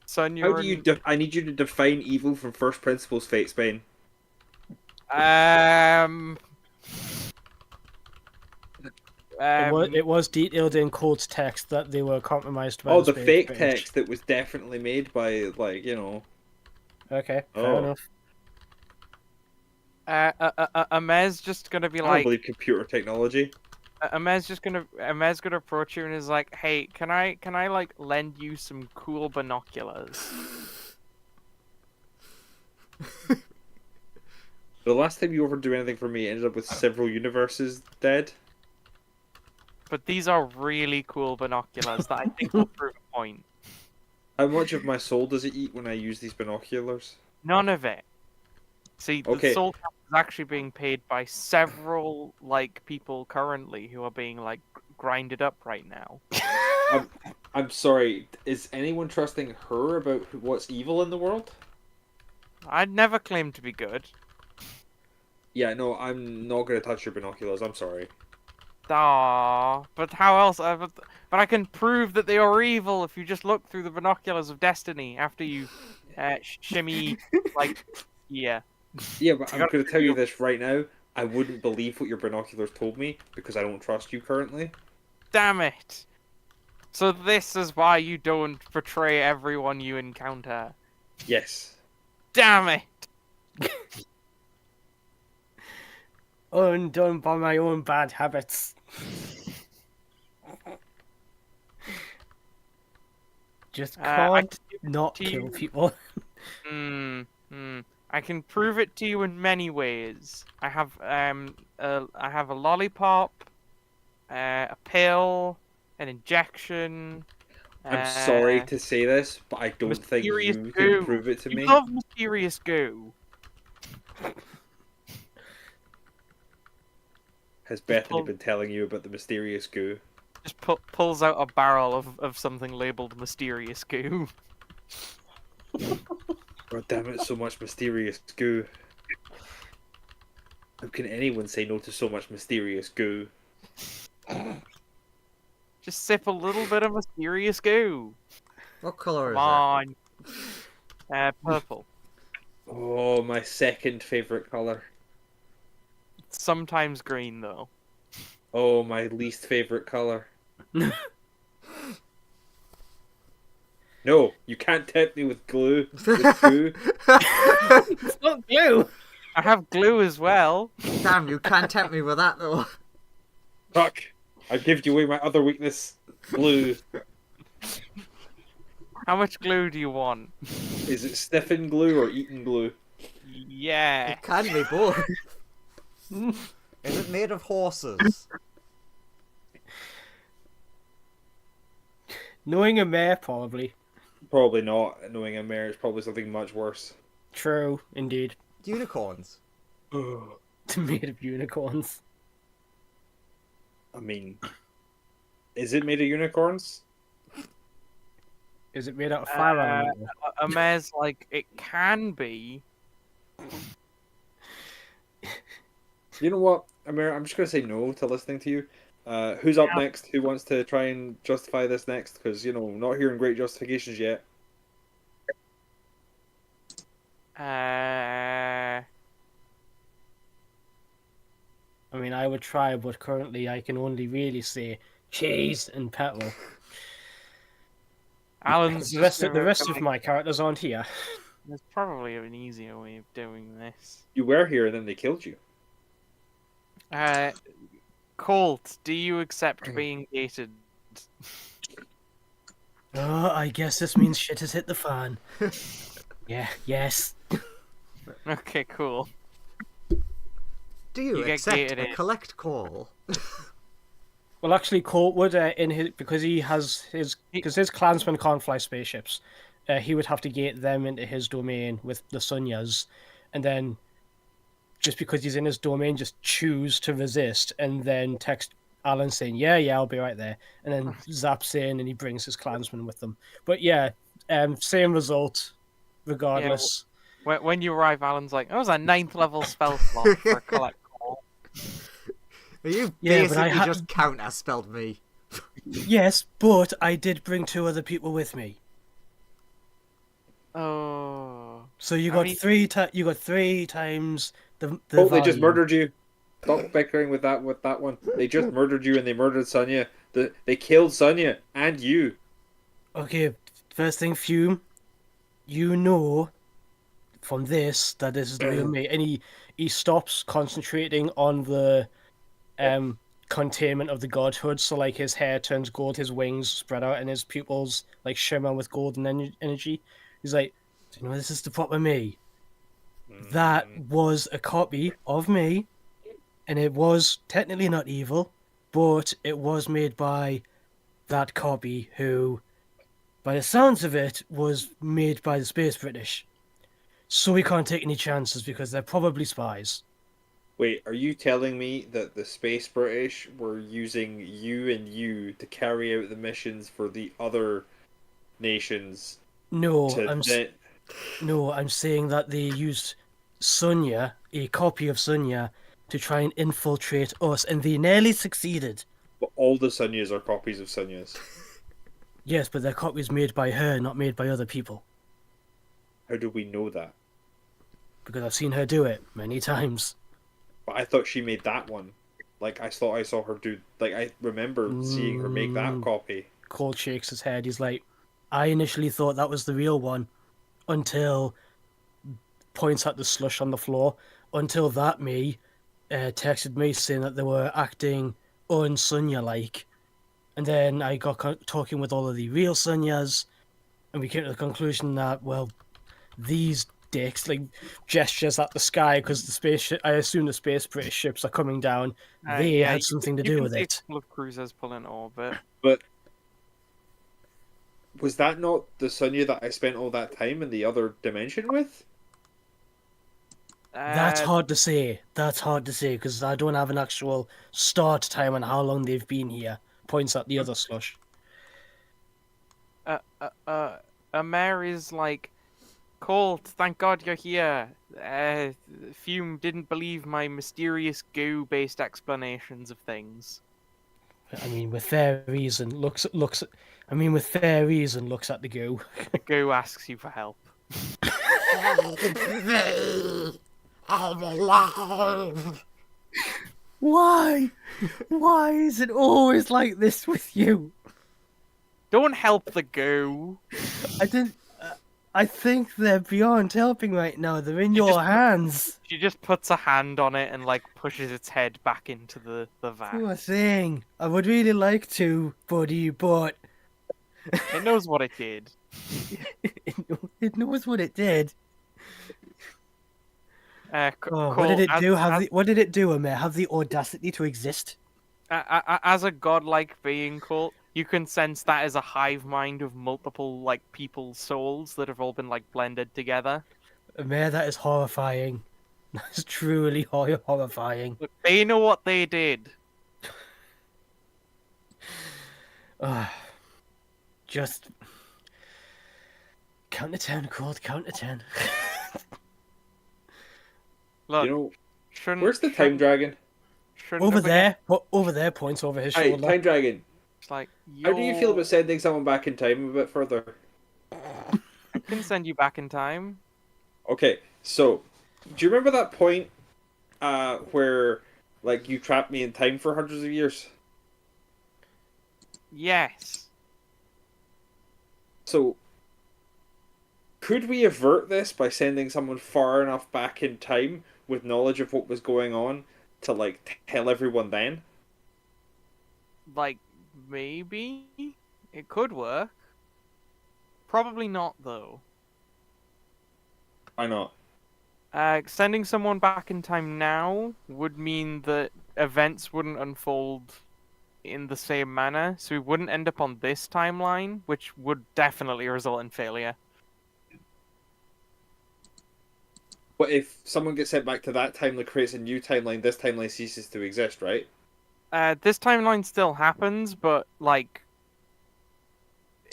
Sonya. How do you? I need you to define evil from first principles, Fatesbane. It was detailed in Colt's text that they were compromised by the fake page. Text that was definitely made by, like, you know... Okay, fair enough. Amez just gonna be I don't like, believe computer technology. Amez gonna approach you and is like, hey, can I like lend you some cool binoculars? The last time you ever do anything for me ended up with several universes dead. But these are really cool binoculars that I think will prove a point. How much of my soul does it eat when I use these binoculars? None of it. See, the Okay. soul cap is actually being paid by several like people currently who are being like grinded up right now. I'm sorry. Is anyone trusting her about what's evil in the world? I'd never claimed to be good. Yeah, no, I'm not gonna touch your binoculars. I'm sorry. Ah, but how else? But I can prove that they are evil if you just look through the binoculars of destiny after you shimmy like yeah. Yeah, but I I'm gotta gonna prove tell you you- this right now. I wouldn't believe what your binoculars told me because I don't trust you currently. Damn it! So this is why you don't betray everyone you encounter. Yes. Damn it! Undone by my own bad habits. Just I can't can give it not to kill you- people. I can prove it to you in many ways. I have a lollipop, a pill, an injection. I'm sorry uh, to say this, but I don't think mysterious you goo. can prove it to You me. love mysterious goo. Has Bethany pull- been telling you about the mysterious goo? Just pulls out a barrel of something labeled mysterious goo. God damn it, so much mysterious goo. How can anyone say no to so much mysterious goo? Just sip a little bit of mysterious goo. What colour Come is on. Purple. Oh, my second favourite colour. Sometimes green though. Oh, my least favourite colour. No, you can't tempt me with glue. With goo. it? It's not glue. I have glue as well. Damn, you can't tempt me with that though. Fuck! I give you away my other weakness. Glue. How much glue do you want? Is it sniffing glue or eating glue? Yeah. It can be both. Is it made of horses? Knowing a mayor, probably. Probably not. Knowing a mare, it's probably something much worse. True, indeed. Unicorns? Made of unicorns. I mean, is it made of unicorns? Is it made out of fire elemental? A mayor's like, it can be. You know what, Amir? I'm just gonna say no to listening to you. Who's up Yeah. next? Who wants to try and justify this next? Because not hearing great justifications yet. I mean, I would try, but currently I can only really say cheese and petal. Alan's The rest of my characters aren't here. There's probably an easier way of doing this. You were here and then they killed you. Colt, do you accept being gated? Oh, I guess this means shit has hit the fan. Yeah, yes. Okay, cool. Do you You get accept gated a in. collect call? Well, actually, Colt would because his clansmen can't fly spaceships. He would have to gate them into his domain with the Sunyas, and then just because he's in his domain, just choose to resist, and then text Alan saying, "Yeah, I'll be right there," and then zaps in and he brings his clansmen with them. But yeah, same result, regardless. When you arrive, Alan's like, "That was a 9th level spell slot for a collect call." You Yeah, but I basically ha- just counter-spelled me. Yes, but I did bring 2 other people with me. Oh. So you I got mean- 3 times the Oh, they just value. murdered you. Stop bickering with that one. They just murdered you and they murdered Sonya. They killed Sonya and you. Okay, first thing, Fume. You know from this that this is the real me, and he stops concentrating on the containment of the godhood. So like his hair turns gold, his wings spread out, and his pupils like shimmer with golden energy. He's like, "Do you know this is the proper me?" That was a copy of me, and it was technically not evil, but it was made by that copy who, by the sounds of it, was made by the Space British. So we can't take any chances because they're probably spies. Wait, are you telling me that the Space British were using you to carry out the missions for the other nations? No, To no, I'm saying that they used Sunya, a copy of Sunya, to try and infiltrate us, and they nearly succeeded. But all the Sunyas are copies of Sunyas. Yes, but they're copies made by her, not made by other people. How do we know that? Because I've seen her do it many times. But I thought she made that one. Like, I thought I saw her do... Like, I remember seeing her make that copy. Cole shakes his head. He's like, I initially thought that was the real one until... Points at the slush on the floor. Until that me texted me saying that they were acting un-Sunya-like. And then I got talking with all of the real Sunyas, and we came to the conclusion that, well, these dicks, like, gestures at the sky because the spaceship, I assume the Space British ships are coming down. They had something to do with it. A couple of cruisers pull in orbit. But was that not the Sunya that I spent all that time in the other dimension with? That's hard to say. That's hard to say because I don't have an actual start time on how long they've been here. Points at the other slush. Mary's like, Colt, thank God you're here. Fume didn't believe my mysterious goo-based explanations of things. I mean, with fair reason, looks. I mean, with fair reason, looks at the goo. The goo asks you for help. I'm alive. Why? Why is it always like this with you? Don't help the goo. I didn't. I think they're beyond helping right now. They're in your hands. She just puts a hand on it and like pushes its head back into the vat. Poor thing. I would really like to, buddy, but It knows what it did. it knows what it did. What did it Colt, do? What did it do, Amir? Have the audacity to exist? As a godlike being, Colt, you can sense that as a hive mind of multiple like people's souls that have all been like blended together. Amir, that is horrifying. That's truly horrifying. Look, they know what they did. Just count to 10, Colt. Count to 10. Look, You know, where's the time dragon? Over there. Over there. Points over his Hey, shoulder. time dragon. It's like, How do you feel about sending someone back in time a bit further? I can send you back in time. Okay, so do you remember that point where like you trapped me in time for hundreds of years? Yes. So could we avert this by sending someone far enough back in time with knowledge of what was going on to like tell everyone then? Like, maybe it could work. Probably not, though. Why not? Sending someone back in time now would mean that events wouldn't unfold in the same manner, so we wouldn't end up on this timeline, which would definitely result in failure. But if someone gets sent back to that timeline, creates a new timeline, this timeline ceases to exist, right? This timeline still happens, but like,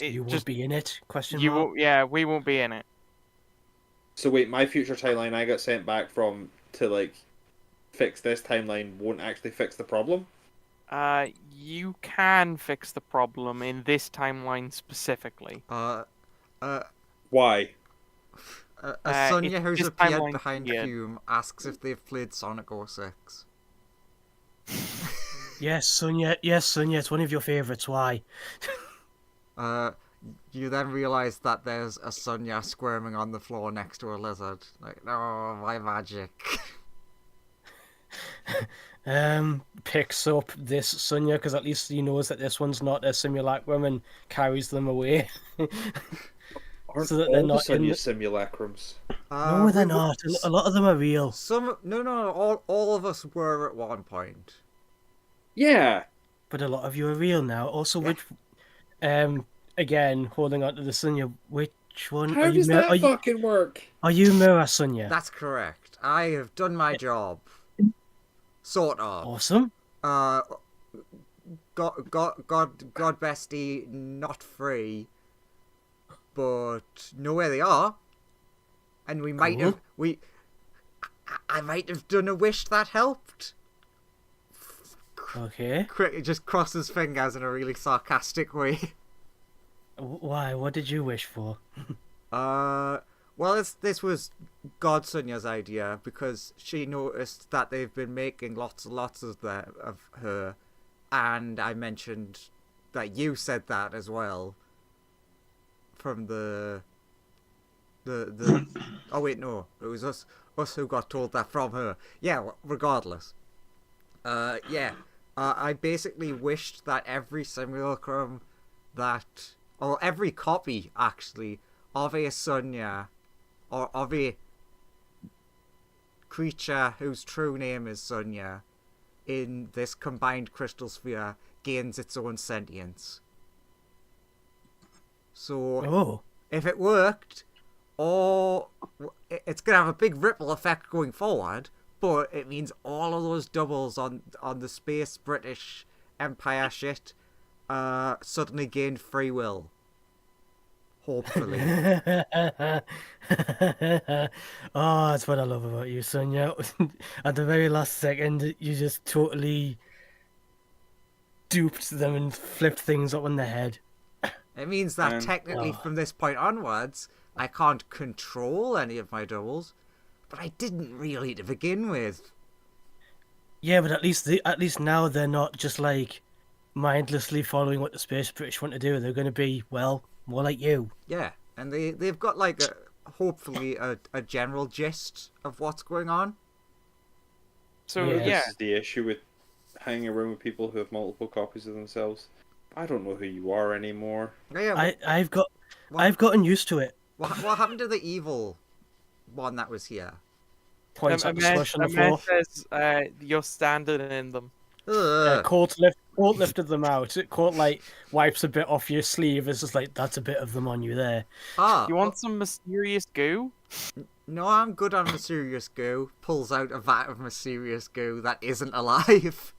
You won't be in it? Question you mark. won't. Yeah, we won't be in it. So wait, my future timeline I got sent back from to like fix this timeline won't actually fix the problem? You can fix the problem in this timeline specifically. Why? Sonia who's this appeared timeline's behind weird. Hume asks if they've played Sonic 06. Yes, Sonia. Yes, Sonia. It's one of your favorites. Why? you then realise that there's a Sunya squirming on the floor next to a lizard. Like, oh, my magic. Picks up this Sunya because at least he knows that this one's not a simulacrum and carries them away. Aren't So that all they're the not in Sunya the- simulacrums? No, they're not. A lot of them are real. No. All of us were at one point. Yeah. But a lot of you are real now. Also, which, again, holding on to the Sunya, which one How are you? does that Are you, fucking work? are you Mirror Sunya? That's correct. I have done my job. Sort of. Awesome. God bestie, not free, but know where they are, and we might Cool. have I might have done a wish that helped. Okay. Cricket just crosses fingers in a really sarcastic way. Why? What did you wish for? Well, this was God Sonya's idea because she noticed that they've been making lots and lots of her, and I mentioned that you said that as well. From the oh wait, no, it was us who got told that from her. Yeah, regardless. I basically wished that every simulacrum or every copy actually of a Sunya, or of a creature whose true name is Sunya, in this combined crystal sphere gains its own sentience. So, if it worked, it's gonna have a big ripple effect going forward, but it means all of those doubles on the space British Empire shit suddenly gained free will. Hopefully. Oh, that's what I love about you, Sonia. At the very last second, you just totally duped them and flipped things up on the head. It means that And- technically from this point onwards, I can't control any of my doubles, but I didn't really to begin with. Yeah, but at least now they're not just like mindlessly following what the Space British want to do. They're going to be, well, more like you. Yeah, and they've got like hopefully a general gist of what's going on. So Yeah. yeah, This is the issue with hanging around with people who have multiple copies of themselves. I don't know who you are anymore. Yeah, I've what, gotten used to it. what happened to the evil one that was here? Points a at the man slush on the floor. says you're standing in them. Ugh. Court lifted them out. Court like wipes a bit off your sleeve. It's just like that's a bit of them on you there. You want some mysterious goo? No, I'm good on mysterious goo. Pulls out a vat of mysterious goo that isn't alive.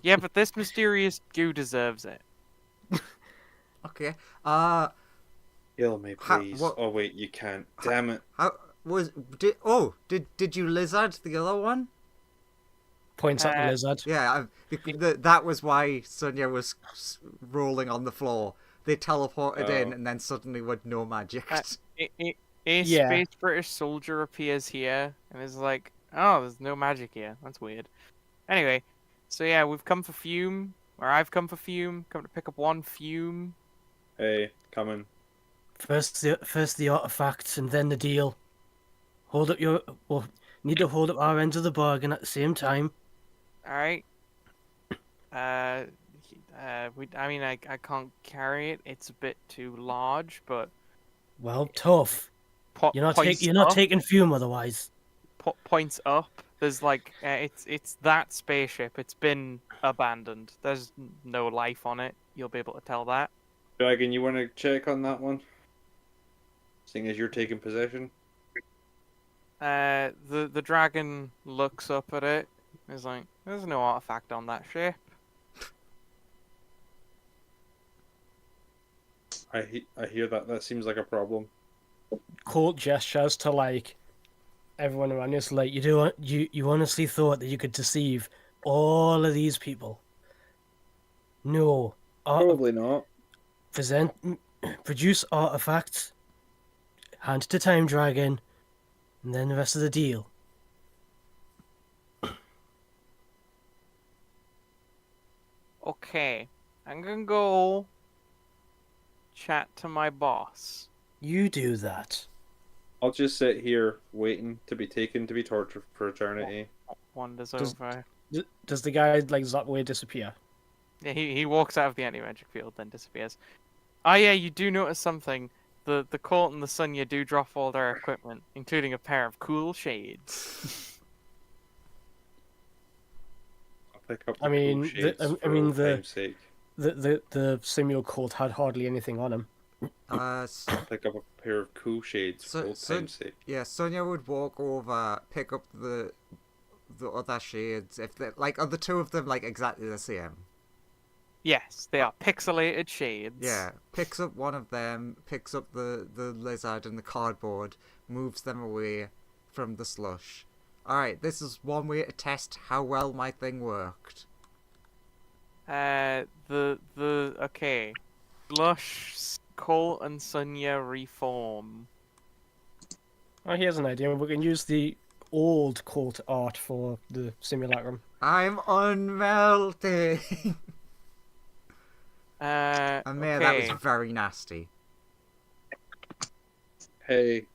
Yeah, but this mysterious goo deserves it. Okay. Heal me, please. what- Oh wait, you can't. Damn it. How did you lizard the other one? Points at the lizard. Yeah, that was why Sonia was rolling on the floor. They teleported in and then suddenly with no magic. A Yeah. space British soldier appears here and is like, "Oh, there's no magic here. That's weird." Anyway, so yeah, we've come for Fume, or I've come for Fume. Come to pick up one Fume. Hey, coming. First the artifacts and then the deal. Need to hold up our end of the bargain at the same time. All right. I can't carry it. It's a bit too large, but Well, tough. You're not taking fume otherwise. Points up. There's like it's that spaceship. It's been abandoned. There's no life on it. You'll be able to tell that. Dragon, you want to check on that one? Seeing as you're taking possession. The dragon looks up at it. Is like, there's no artifact on that ship. I hear that. That seems like a problem. Colt gestures to like everyone around you. It's like you honestly thought that you could deceive all of these people. No. Probably not. Produce artifacts, hand to Time Dragon, and then the rest of the deal. Okay, I'm gonna go chat to my boss. You do that. I'll just sit here waiting to be taken to be tortured for eternity. Wanders Does- over. Does the guy like that way disappear? Yeah, he walks out of the anti-magic field, then disappears. Oh yeah, you do notice something. The Colt and the Sonya do drop all their equipment, including a pair of cool shades. I'll pick up the I mean, cool shades I for mean, old time's sake. The Simul Colt had hardly anything on him. Pick up a pair of cool shades for old time's sake. Yeah, Sonia would walk over, pick up the other shades. If they like, are the two of them like exactly the same? Yes, they are pixelated shades. Yeah, picks up one of them, picks up the lizard and the cardboard, moves them away from the slush. Alright, this is one way to test how well my thing worked. Okay. Lush, Colt, and Sonya reform. Oh, here's an idea. We can use the old Colt art for the simulacrum. I'm unmelting! And there, that Okay. was very nasty. Hey,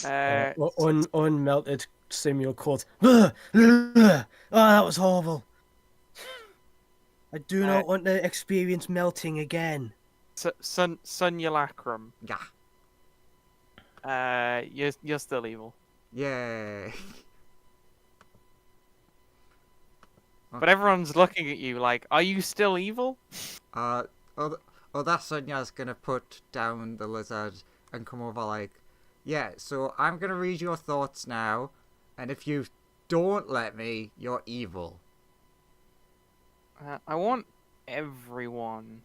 Unmelted Simul Colt. Oh, that was horrible. I do not want to experience melting again. Sunulacrum. Yeah. You're still evil. Yay. But everyone's looking at you like, are you still evil? That Sonia's gonna put down the lizard and come over like, yeah, so I'm gonna read your thoughts now, and if you don't let me, you're evil. I want everyone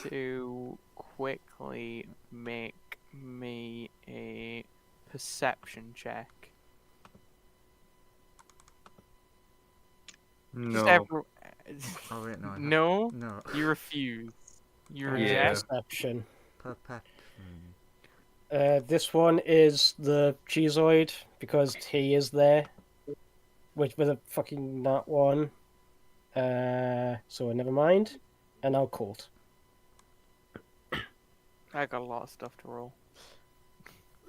to quickly make me a perception check. Just no. Oh wait, no. No, No. you refuse. You Yeah. reject. Perception. Perpet. This one is the Cheezoid because he is there, which with a fucking nat one. So never mind. And now Colt. I got a lot of stuff to roll.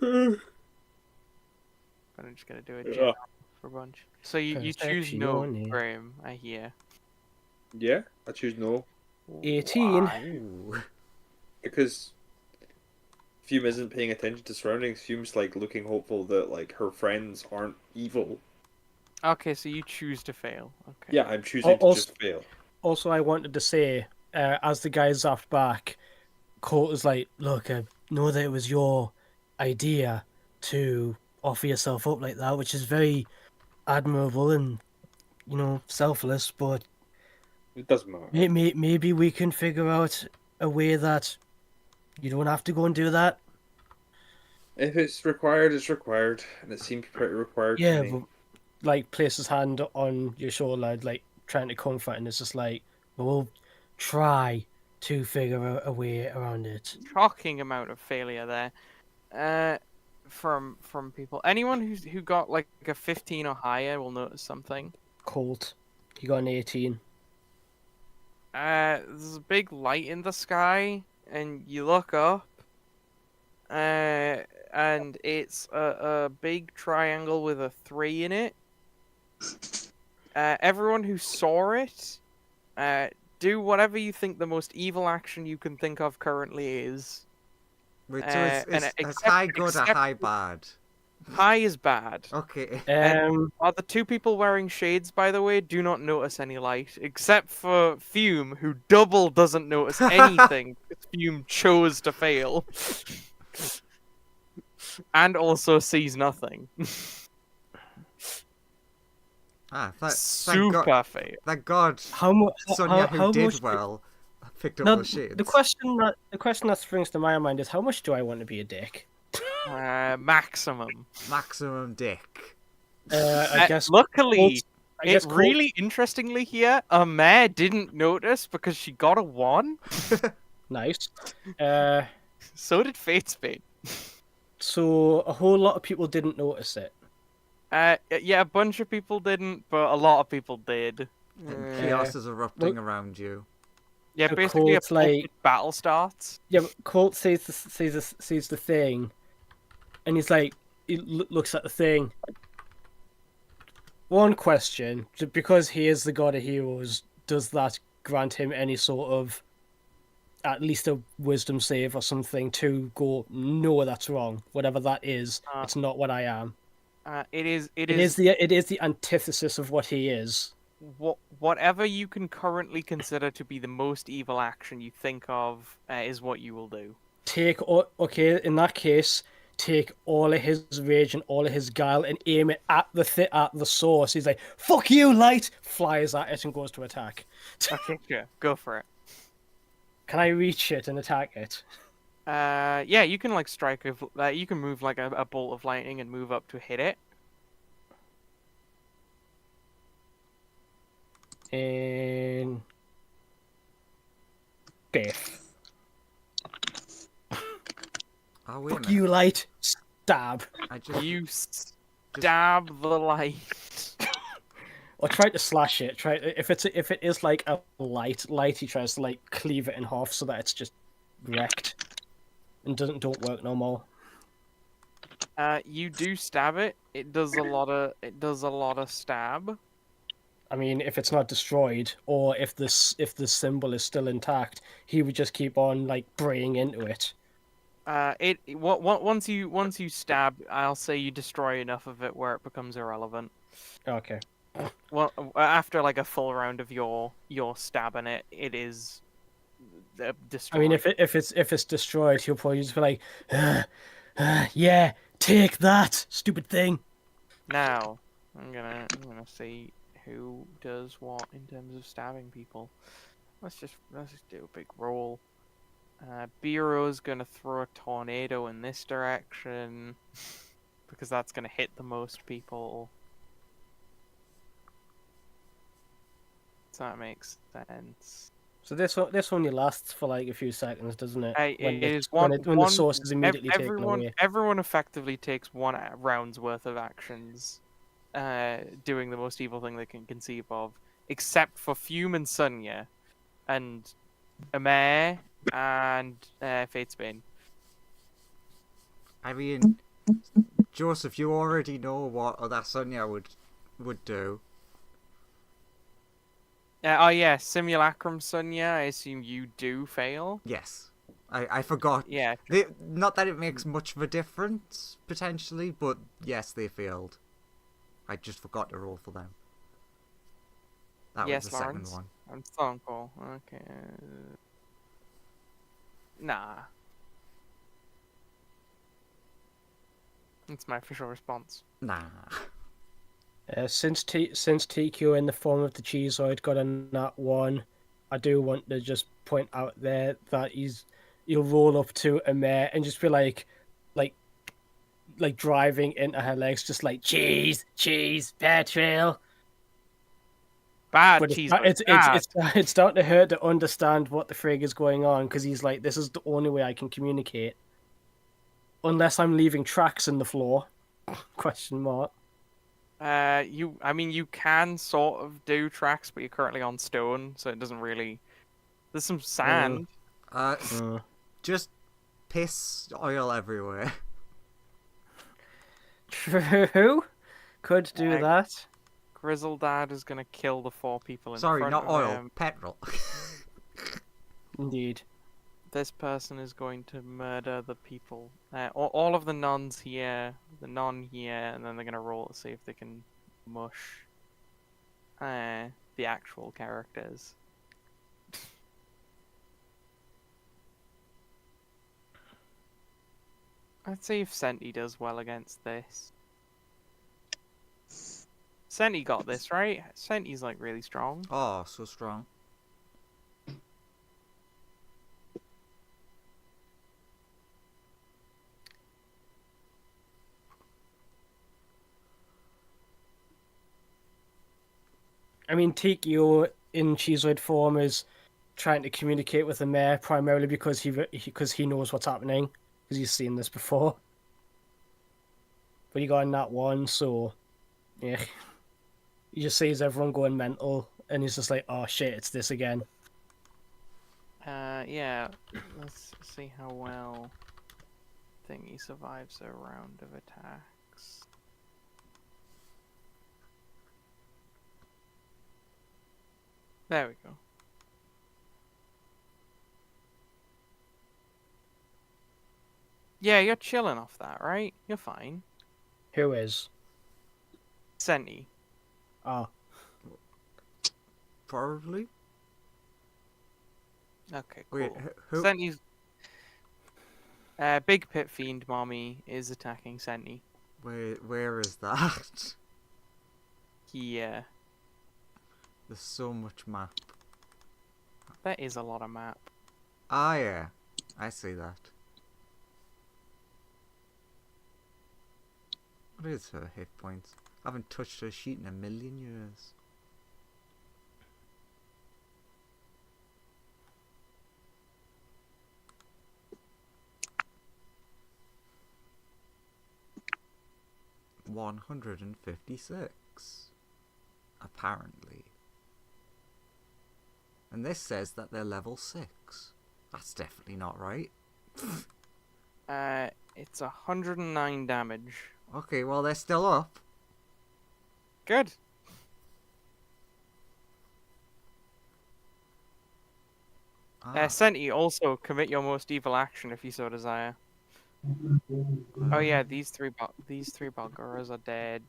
But I'm just gonna do a general for a bunch. So you choose no, Perception. Graham. I hear. Yeah, I choose no. 18. Ooh. Because Fume isn't paying attention to surroundings. Fume's like looking hopeful that like her friends aren't evil. Okay, so you choose to fail. Okay. Yeah, I'm choosing to Also- just fail. Also, I wanted to say, as the guy zapped back, Colt is like, look, I know that it was your idea to offer yourself up like that, which is very admirable and, selfless, but It doesn't matter. maybe we can figure out a way that you don't have to go and do that. If it's required, it's required, and it seems pretty required Yeah, to me. but, like, place his hand on your shoulder, like, trying to comfort, and it's just like, we'll try to figure out a way around it. Shocking amount of failure there. From people. Anyone who got like a 15 or higher will notice something. Colt, he got an 18. There's a big light in the sky, and you look up, and it's a big triangle with a 3 in it. Everyone who saw it, do whatever you think the most evil action you can think of currently is. Wait, so and it's except- high good or except- high bad? High is bad. Okay. Are the two people wearing shades, by the way, do not notice any light, except for Fume, who double doesn't notice anything because Fume chose to fail. And also sees nothing. Super fail. Thank God Sonia, who did well, picked up Now, those shades. the question that springs to my mind is, how much do I want to be a dick? Maximum. Maximum dick. I guess. Luckily, I guess Colt- really interestingly here, a mare didn't notice because she got a 1. Nice. So did Fatespade. So a whole lot of people didn't notice it. Yeah, a bunch of people didn't, but a lot of people did. And chaos is erupting around you. Yeah, So basically a Colt's like, battle starts. yeah, but Colt sees the thing, and he's like, looks at the thing. One question: because he is the god of heroes, does that grant him any sort of at least a wisdom save or something to go? No, that's wrong. Whatever that is, Uh, it's not what I am. It is It is the antithesis of what he is. whatever you can currently consider to be the most evil action you think of is what you will do. Okay, in that case, take all of his rage and all of his guile and aim it at at the source. He's like, "Fuck you, light!" Flies at it and goes to attack. Okay, sure, go for it. Can I reach it and attack it? Yeah, you can like strike you can move like a bolt of lightning and move up to hit it. And death. Oh, wait a Fuck minute. you, light! Stab. I just... You stab the light. Or try to slash it. Try if it is like a light, he tries to like cleave it in half so that it's just wrecked and don't work no more. You do stab it. It does a lot of stab. I mean, if it's not destroyed, or if the symbol is still intact, he would just keep on like braying into it. Once you stab, I'll say you destroy enough of it where it becomes irrelevant. Okay. Well, after like a full round of your stabbing it, it is destroyed. I mean, if it's destroyed, he'll probably just be like, "Yeah, take that, stupid thing." Now, I'm gonna see who does what in terms of stabbing people. Let's just do a big roll. Biro's gonna throw a tornado in this direction because that's gonna hit the most people. So that makes sense. So this only lasts for like a few seconds, doesn't it? When The source is immediately taken away. Everyone effectively takes one round's worth of actions, doing the most evil thing they can conceive of, except for Fume and Sunya, and Amare and Fatesbane. I mean, Joseph, you already know what that Sonya would do. Oh yeah, Simulacrum Sunya. I assume you do fail. Yes. I forgot. Yeah. Not that it makes much of a difference, potentially, but yes, they failed. I just forgot to roll for them. That Yes, was the Lawrence. second one. I'm still on call. Okay. Nah. That's my official response. Nah. Since TQ in the form of the Cheezoid got a nat 1, I do want to just point out there that he'll roll up to a mare and just be like driving into her legs, just like cheese, petrol. Bad But cheese. it's down to her to understand what the frig is going on, because he's like, this is the only way I can communicate, unless I'm leaving tracks in the floor. Question mark. I mean, you can sort of do tracks, but you're currently on stone, so it doesn't really. There's some sand. Just piss oil everywhere. True. Could do that. Grizzledad is gonna kill the 4 people in Sorry, front not of oil, him. petrol. Indeed. This person is going to murder the people. All of the nuns here, the non here, and then they're gonna roll to see if they can mush the actual characters. I'd see if Senti does well against this. Senti got this, right? Senti's like really strong. Oh, so strong. I mean, Tikio in Cheezoid form is trying to communicate with the mayor primarily because he knows what's happening, because he's seen this before. But he got in that one, so yeah, he just sees everyone going mental, and he's just like, "Oh shit, it's this again." Yeah. Let's see how well Thingy survives a round of attacks. There we go. Yeah, you're chilling off that, right? You're fine. Who is? Senti. Oh, Probably. Okay, Wait, cool. who? Senti's... Big Pit Fiend Mommy is attacking Senti. Where is that? Here. There's so much map. That is a lot of map. Ah, yeah. I see that. What is her hit points? I haven't touched her sheet in a million years. $156. Apparently. And this says that they're level 6. That's definitely not right. It's 109 damage. Okay, well, they're still up. Good. Ah, Senti, also commit your most evil action if you so desire. Oh yeah, these three Balgoras are dead.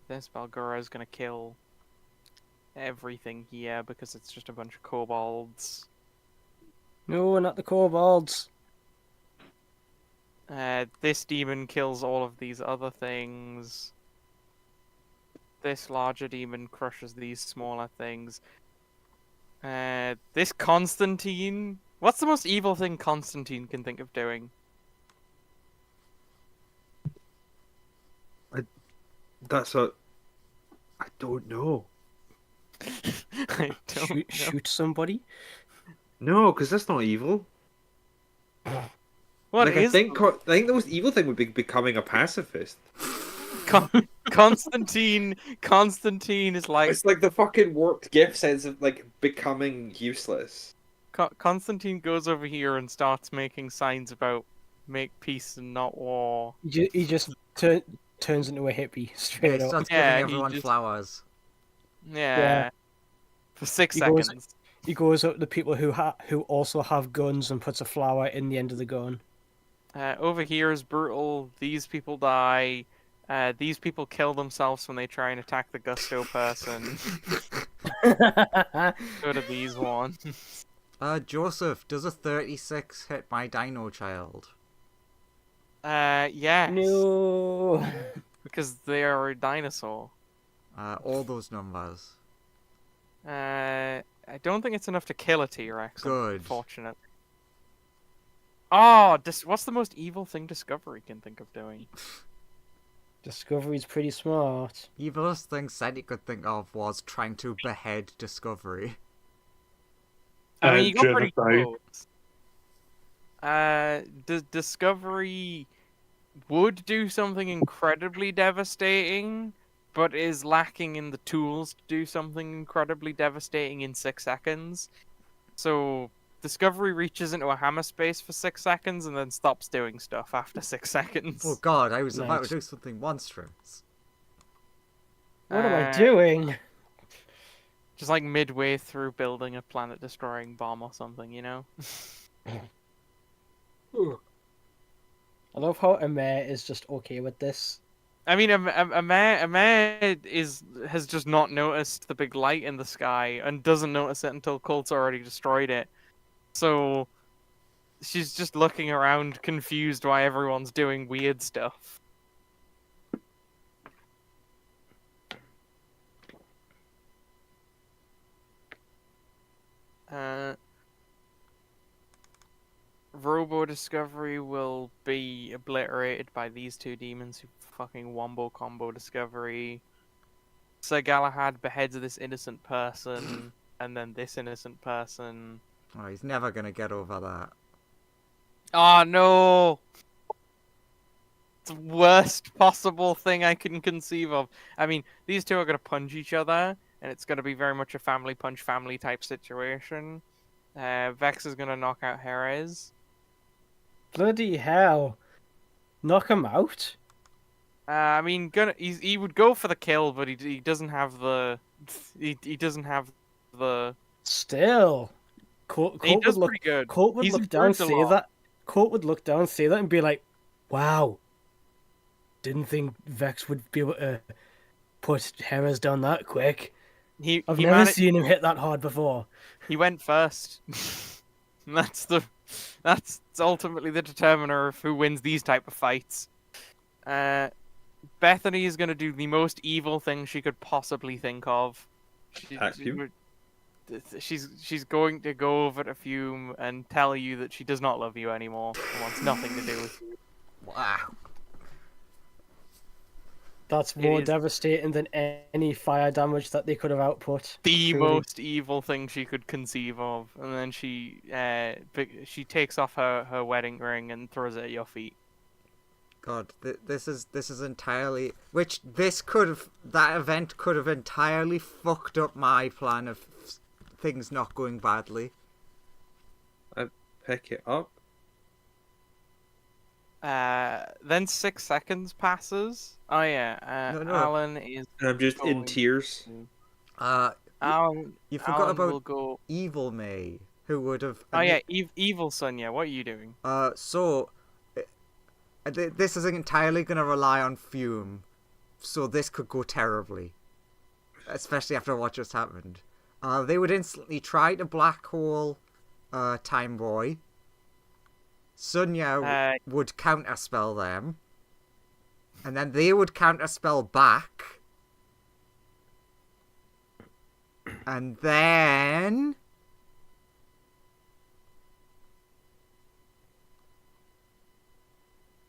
This Balgora is gonna kill everything here because it's just a bunch of kobolds. no, not the kobolds. This demon kills all of these other things. This larger demon crushes these smaller things. This Constantine... What's the most evil thing Constantine can think of doing? That's a. I don't know. I don't know. Shoot somebody? No, because that's not evil. What like, is I think the most evil thing would be becoming a pacifist. Constantine is like... It's like the fucking warped gift sense of like becoming useless. Constantine goes over here and starts making signs about make peace and not war. He just turns into a hippie yeah, straight he up. starts Yeah, giving he everyone just- flowers. Yeah. For 6 He goes- seconds. He goes up to people who also have guns and puts a flower in the end of the gun. Over here is brutal. These people die. These people kill themselves when they try and attack the Gusto person. Go to these ones. Joseph, does a 36 hit my dino child? Yes. No. Because they are a dinosaur. All those numbers. I don't think it's enough to kill a T-Rex. Good. Unfortunately. Oh, what's the most evil thing Discovery can think of doing? Discovery's pretty smart. Evilest thing Senti could think of was trying to behead Discovery. I mean, you got pretty genocide. close. Discovery would do something incredibly devastating, but is lacking in the tools to do something incredibly devastating in 6 seconds. So, Discovery reaches into a hammer space for 6 seconds and then stops doing stuff after 6 seconds. Oh god, I was about Nice. to do something monstrous. What am I Uh, doing? Just like midway through building a planet-destroying bomb or something, you know? I love how Amer is just okay with this. I mean, Amir has just not noticed the big light in the sky and doesn't notice it until Colt's already destroyed it. So she's just looking around, confused why everyone's doing weird stuff. Robo Discovery will be obliterated by these two demons who fucking wombo combo Discovery. Sir Galahad beheads this innocent person, and then this innocent person. Oh, he's never gonna get over that. Oh no! It's the worst possible thing I can conceive of. I mean, these two are gonna punch each other, and it's going to be very much a family punch family type situation. Vex is going to knock out Jerez. Bloody hell. Knock him out? I mean, he would go for the kill, but he doesn't have the he doesn't have the. Still. He does pretty good. Colt would He's look down, improved a say lot. that. Colt would look down, say that, and be like, "Wow, didn't think Vex would be able to put Jerez down that quick. I've He never managed. seen him hit that hard before." He went first. That's ultimately the determiner of who wins these type of fights. Bethany is going to do the most evil thing she could possibly think of. Attack you? She's going to go over to Fume and tell you that she does not love you anymore and wants nothing to do with you. Wow. That's It more is- devastating than any fire damage that they could have output. The Truly. most evil thing she could conceive of, and then she takes off her wedding ring and throws it at your feet. God, this is entirely that event could have entirely fucked up my plan of things not going badly. Pick it up. Then 6 seconds passes. Oh yeah, No. Alan is. And I'm just in going tears. Alan, You forgot Alan about will go. Evil May, who would have. Oh yeah, evil Sonia. What are you doing? This is entirely going to rely on Fume, so this could go terribly, especially after what just happened. They would instantly try to black hole Time Boy. Sonia would counterspell them, and then they would counterspell back, and then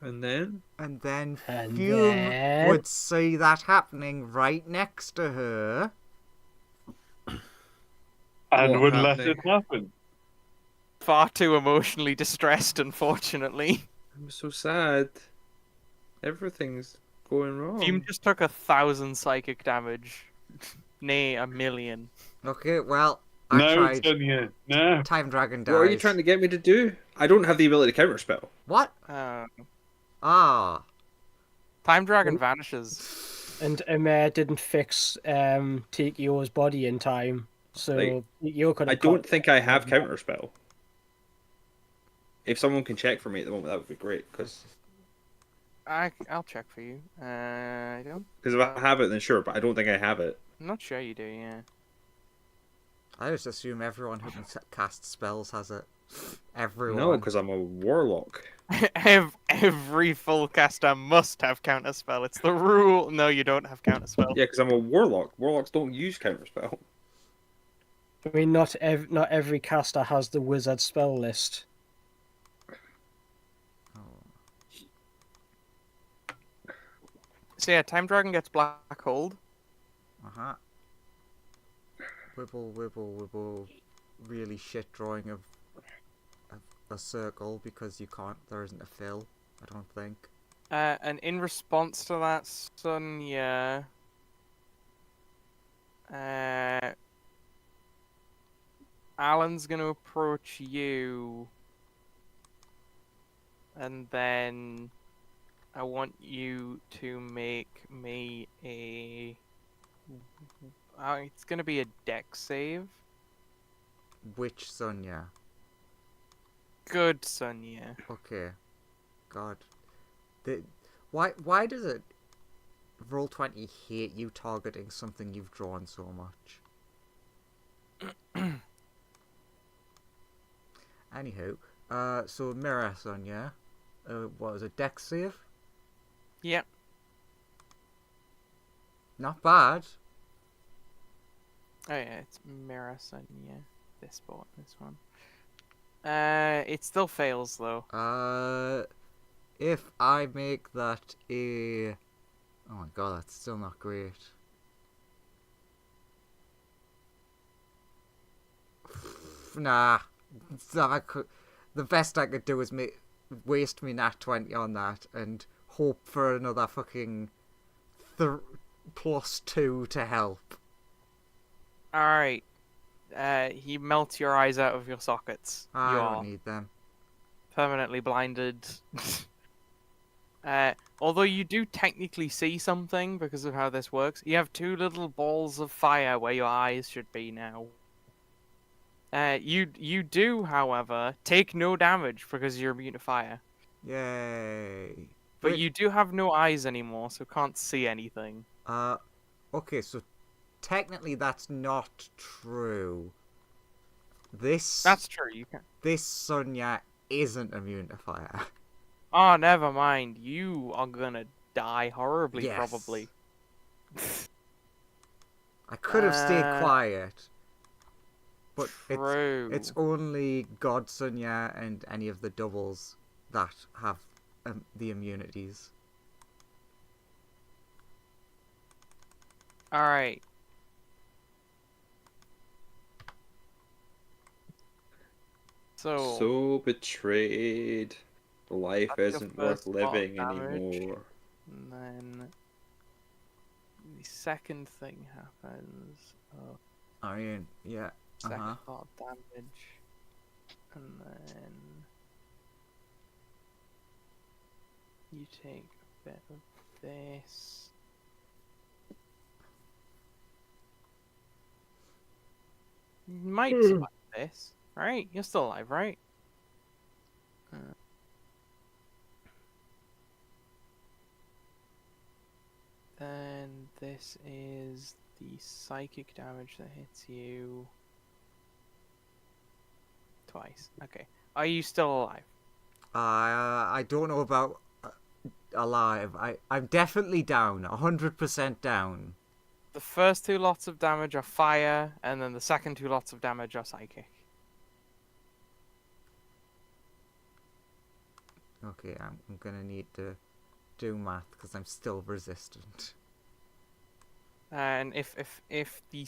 And then? And then And Fume then- would see that happening right next to her. And What would let happening? it happen. Far too emotionally distressed, unfortunately. I'm so sad. Everything's going wrong. Fume just took 1,000 psychic damage. Nay, 1,000,000. Okay, well, I No, tried. Sonia, no. Time Dragon dies. What are you trying to get me to do? I don't have the ability to counterspell. What? Ah. Time Dragon vanishes. And Amir didn't fix Tikio's body in time, so Like, Tikio could I have don't caught- think I have counterspell. If someone can check for me at the moment, that would be great. Because I'll check for you. I don't. if I have it, then sure. But I don't think I have it. I'm not sure you do. Yeah. I just assume everyone who can cast spells has it. Everyone. No, because I'm a warlock. Every full caster must have counterspell. It's the rule. No, you don't have counterspell. Yeah, because I'm a warlock. Warlocks don't use counterspell. I mean, not every caster has the wizard spell list. So yeah, Time Dragon gets black hold. Uh-huh. Wibble. Really shit drawing of a circle because you can't. There isn't a fill. I don't think. And in response to that, Sonia, Alan's gonna approach you, and then I want you to make me a. It's gonna be a dex save. Which Sonia? Good, Sonia. Okay. God. Why does it Roll20 hate you targeting something you've drawn so much? Anywho, so Mirror Sonia, what was it, dex save? Yep. Not bad. Oh yeah, it's Mirror Sonia. This one. It still fails though. If I make that a... Oh my god, that's still not great. Nah. The best I could do is waste me nat 20 on that and hope for another fucking +2 to help. Alright. He melts your eyes out of your sockets. I You don't are need them. permanently blinded. Although you do technically see something because of how this works. You have 2 little balls of fire where your eyes should be now. You do, however, take no damage because you're immune to fire. Yay. But Wait, you do have no eyes anymore, so can't see anything. okay, so technically that's not true. This That's true, you can. this Sonya isn't immune to fire. Oh, never mind. You are gonna die horribly, Yes. probably. I could have stayed quiet, but True. it's only God Sonya and any of the doubles that have the immunities. Alright. So betrayed. Life That's your isn't worth first lot of living damage. anymore. And then the second thing happens. Oh, I mean, yeah. second Uh-huh. lot of damage. And then you take a bit of this. You might survive this. Right? You're still alive, right? Then this is the psychic damage that hits you twice. Okay. Are you still alive? I don't know about alive. I'm definitely down. 100% down. The first 2 lots of damage are fire, and then the second 2 lots of damage are psychic. Okay, I'm gonna need to do math because I'm still resistant. And if the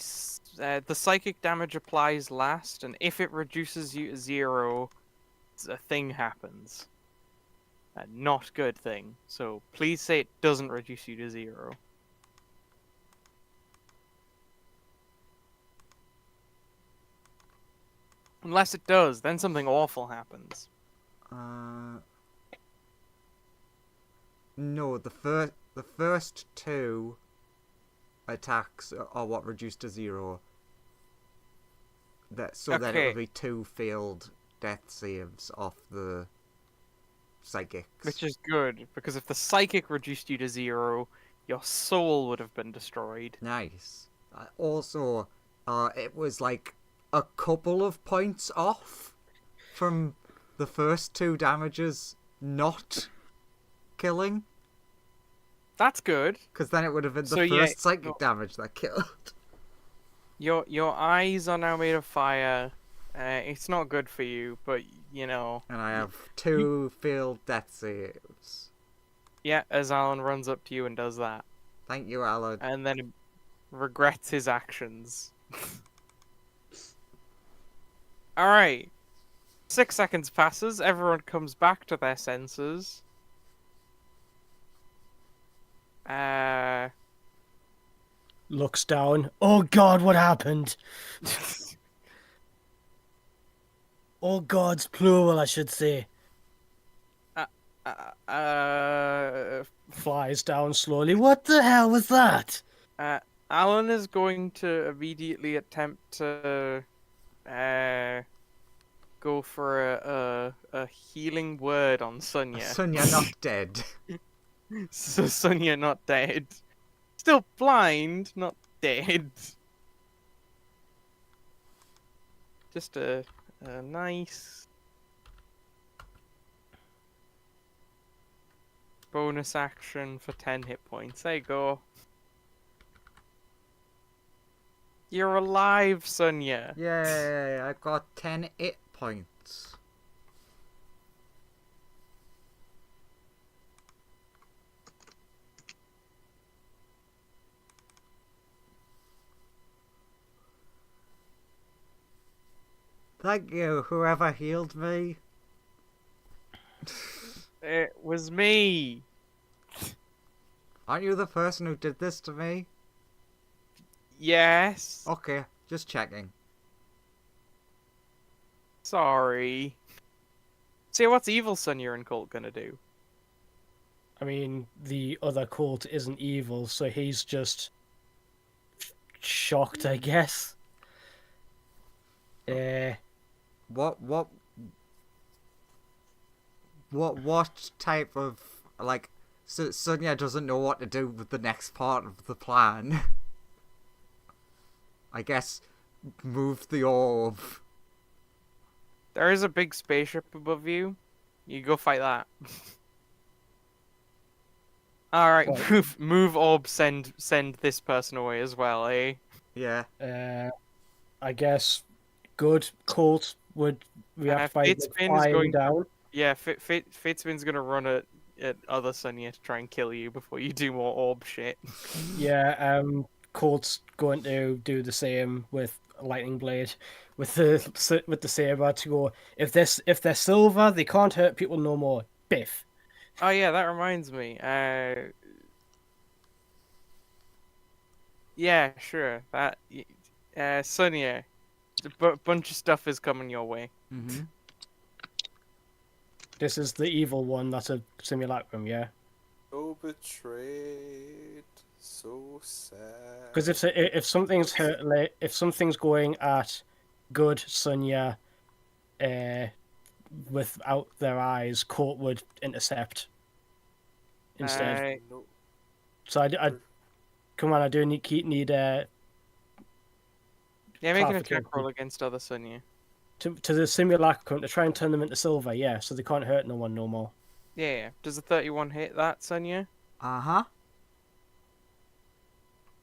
psychic damage applies last, and if it reduces you to 0, a thing happens. A not good thing. So please say it doesn't reduce you to 0. Unless it does, then something awful happens. No, the first 2 attacks are what reduced to 0. Then it Okay. would be 2 failed death saves off the psychics. Which is good, because if the psychic reduced you to 0, your soul would have been destroyed. Nice. Also, it was like a couple of points off from the first 2 damages not killing, That's good. because then it would have been the So, yeah, first psychic no. damage that killed. Your eyes are now made of fire. It's not good for you, but you know. And I have 2 failed death saves. Yeah, as Alan runs up to you and does that, Thank you, Alan. and then regrets his actions. All right. 6 seconds passes. Everyone comes back to their senses. Looks down. Oh God, what happened? Oh God's plural, I should say. Flies down slowly. What the hell was that? Alan is going to immediately attempt to go for a healing word on Sonya. Sonya not dead. So Sonya not dead. Still blind, not dead. Just a nice bonus action for 10 hit points. There you go. You're alive, Sonya. Yay, I got 10 hit points. Thank you, whoever healed me. It was me. Aren't you the person who did this to me? Yes. Okay, Just checking. Sorry. See, what's evil Sonya and Colt gonna do? I mean, the other Colt isn't evil, so he's just shocked, I guess. What type of like? So Sonya doesn't know what to do with the next part of the plan. I guess move the orb. There is a big spaceship above you. You go fight that. All right, What? move orb. Send this person away as well, eh? Yeah. I guess good Colt would react by Fate Spin is flying going. down. Yeah, Fate Spin's gonna run at other Sonya to try and kill you before you do more orb shit. Yeah, Colt's going to do the same with Lightning Blade, with the saber to go. If they're silver, they can't hurt people no more. Biff. Oh yeah, that reminds me. Yeah, sure. That. Sonya, a bunch of stuff is coming your way. Mm-hmm. This is the evil one. That's a simulacrum, yeah. So betrayed. So sad. Because if something's hurt, like, if something's going at good Sonya, without their eyes, Colt would intercept instead. No, So I come on, I do need Yeah, make an attack clarification. roll against other Sonya. to the simulacrum to try and turn them into silver, yeah, so they can't hurt no one no more. Yeah. Does a 31 hit that, Sonya? Uh-huh.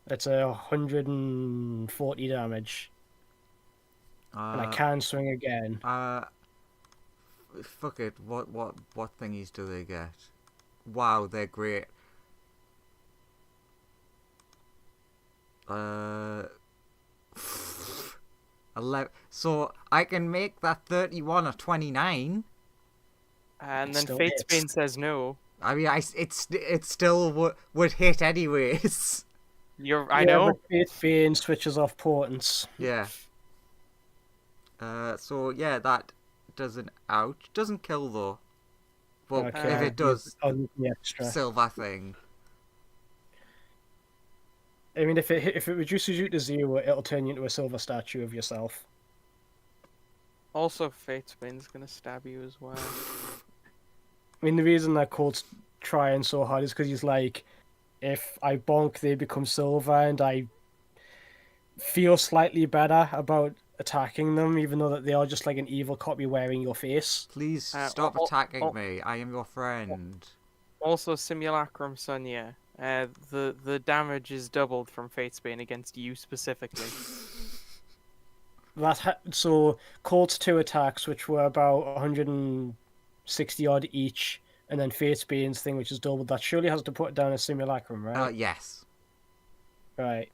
It's 140 damage, and I can swing again. Fuck it. What thingies do they get? Wow, they're great. 11. So I can make that 31 or 29. And It then still Fate hits. Spin says no. I mean, it still would hit anyways. I know. But Fate Bane switches off portents. Yeah. So yeah, that doesn't kill though. But Okay, if it does, I'll use the extra. silver thing. I mean, if it reduces you to 0, it'll turn you into a silver statue of yourself. Also, Fate Spin's gonna stab you as well. I mean, the reason that Colt's trying so hard is because he's like, if I bonk, they become silver, and I feel slightly better about attacking them, even though that they are just like an evil copy wearing your face. Please stop attacking me. I am your friend. Also, Simulacrum Sonya. The damage is doubled from Fate Spin against you specifically. So Colt's 2 attacks, which were about 160 odd each, and then Fate Bane's thing, which is doubled. That surely has to put down a simulacrum, right? Yes. Right.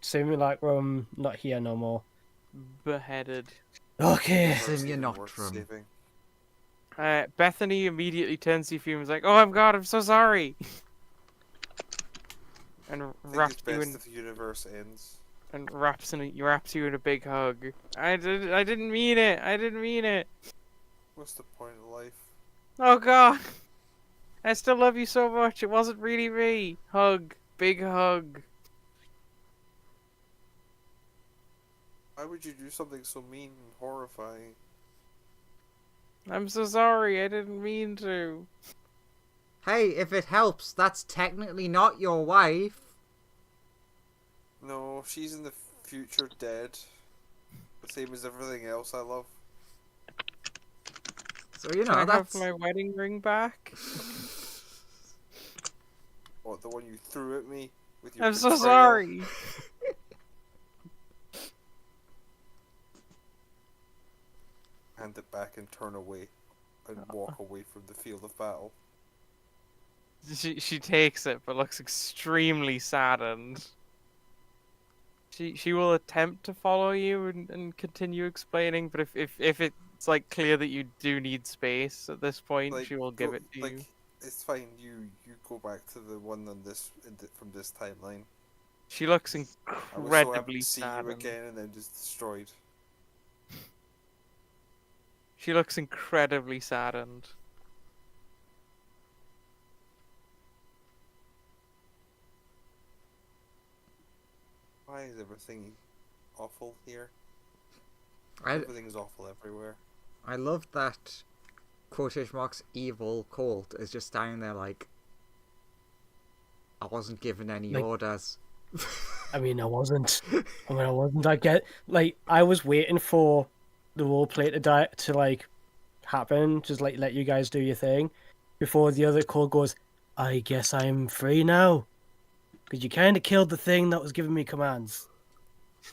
Simulacrum not here no more. Beheaded. Okay. Simulacrum. Bethany immediately turns to you and is like, "Oh my god, I'm so sorry," and I think wraps it's you best in if the universe ends. and wraps you in a big hug. I didn't mean it. I didn't mean it. What's the point of life? Oh god, I still love you so much. It wasn't really me. Hug, big hug. Why would you do something so mean and horrifying? I'm so sorry. I didn't mean to. Hey, if it helps, that's technically not your wife. No, she's in the future dead. The same as everything else I love. So you know Can I that's have my wedding ring back? What, the one you threw at me with your I'm so betrayal? sorry. Hand it back and turn away. And walk away from the field of battle. She takes it, but looks extremely saddened. She will attempt to follow you and continue explaining, but if it's like clear that you do need space at this point, Like, she will give it to you. It's fine. You go back to the one on from this timeline. She looks I was so happy incredibly to see you saddened. again and then just destroyed. She looks incredibly saddened. Why is everything awful here? I Everything's awful everywhere. love that quotation marks evil Colt is just standing there like, I wasn't given any Like- orders. I mean, I wasn't. I was waiting for the roleplay to like happen, just like let you guys do your thing, before the other call goes. I guess I'm free now, because you kind of killed the thing that was giving me commands.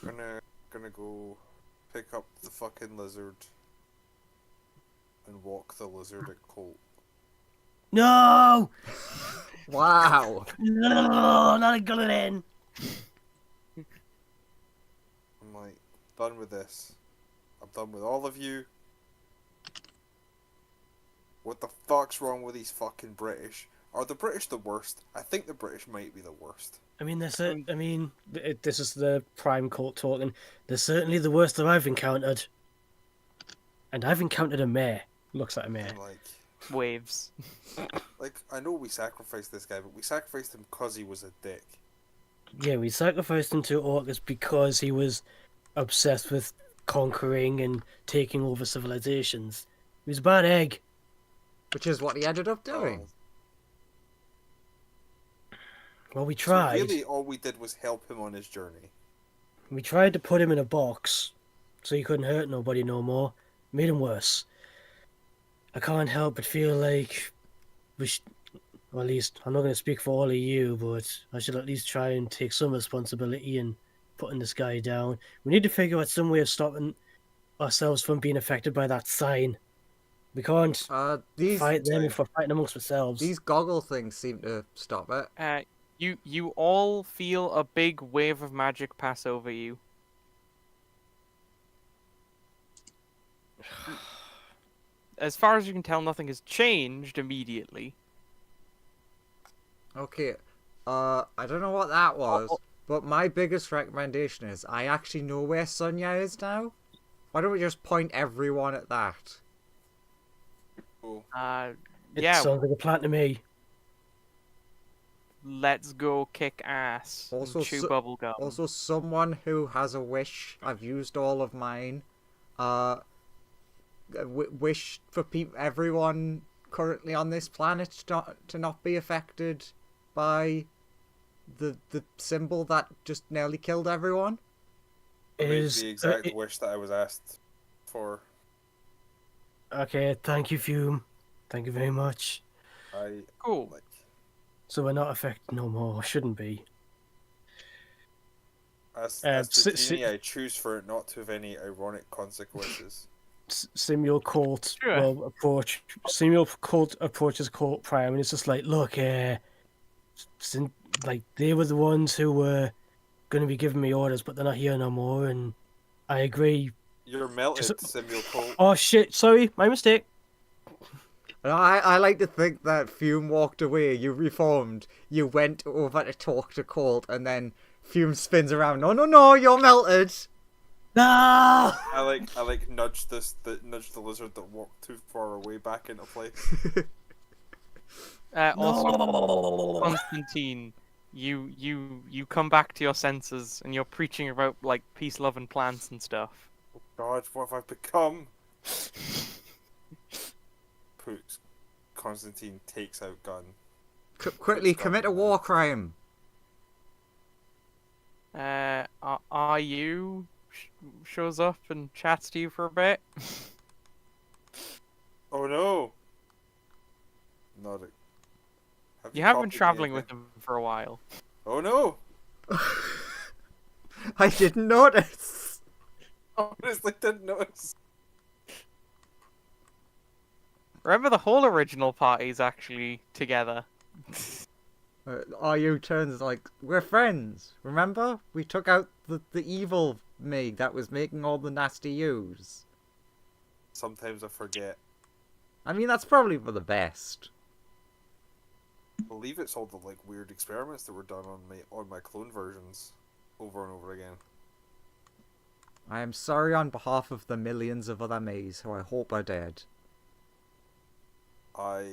Gonna go pick up the fucking lizard and walk the lizard at Colt. No, Wow. no, not a gun in. I'm like, done with this. I'm done with all of you. What the fuck's wrong with these fucking British? Are the British the worst? I think the British might be the worst. I mean, this is the prime cult talking. They're certainly the worst that I've encountered, and I've encountered a mayor. Looks like a mayor. I'm like, Waves. I know we sacrificed this guy, but we sacrificed him because he was a dick. Yeah, we sacrificed him to Orcus because he was obsessed with conquering and taking over civilizations. He was a bad egg. Which is what he ended up doing. Well, we So tried. really, all we did was help him on his journey. We tried to put him in a box so he couldn't hurt nobody no more. Made him worse. I can't help but feel like we should, or at least I'm not going to speak for all of you, but I should at least try and take some responsibility in putting this guy down. We need to figure out some way of stopping ourselves from being affected by that sign. We can't These fight them if we're fighting amongst ourselves. these goggle things seem to stop it. You all feel a big wave of magic pass over you. As far as you can tell, nothing has changed immediately. Okay. I don't know what that was, but my biggest recommendation is I actually know where Sonia is now. Why don't we just point everyone at that? Cool. It Yeah, sounds like a plan to me. let's go kick ass. And Also, chew so- bubble gum. Also, someone who has a wish. I've used all of mine. Wish for everyone currently on this planet to not be affected by the symbol that just nearly killed everyone. I made Is the exact wish that I was asked for. okay. Thank you, Fume. Thank you very much. I Cool. like. So we're not affected no more. Shouldn't be. As si- the si- genie, I choose for it not to have any ironic consequences. Samuel Colt Sure. will approach. Samuel Colt approaches Colt Prime, and it's just like, look, like they were the ones who were going to be giving me orders, but they're not here no more, and I agree. You're melted, Just- Samuel Colt. Oh shit! Sorry, my mistake. I like to think that Fume walked away, you reformed, you went over to talk to Colt, and then Fume spins around. No, you're melted. No. I nudge the lizard that walked too far away back into place. Also, Constantine, you come back to your senses and you're preaching about like peace, love, and plants and stuff. Oh God, what have I become? Constantine takes out gun. Quickly commit a war crime. RU shows up and chats to you for a bit. Oh no! Not a... You have been copied me traveling again? with him for a while. Oh no! I didn't notice. Honestly, didn't notice. Remember, the whole original party's actually together. RU turns like, we're friends. Remember? We took out the evil me that was making all the nasty U's. Sometimes I forget. I mean, that's probably for the best. I believe it's all the like weird experiments that were done on my clone versions, over and over again. I am sorry on behalf of the millions of other me's who I hope are dead. I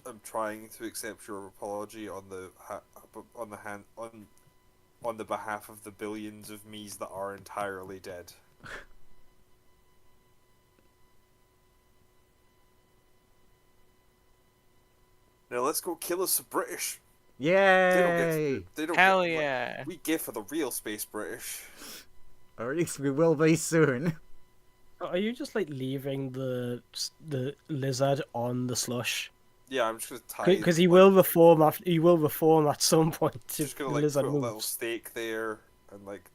am trying to accept your apology on the behalf of the billions of me's that are entirely dead. Now let's go kill us some British. Yay! They don't Hell get, yeah. we give for the real space British. Or at least we will be soon. Are you just like leaving the lizard on the slush? Yeah, I'm just gonna tie. Because he will reform after. He will reform at some point if Just the gonna like lizard put a little moves. stake there and like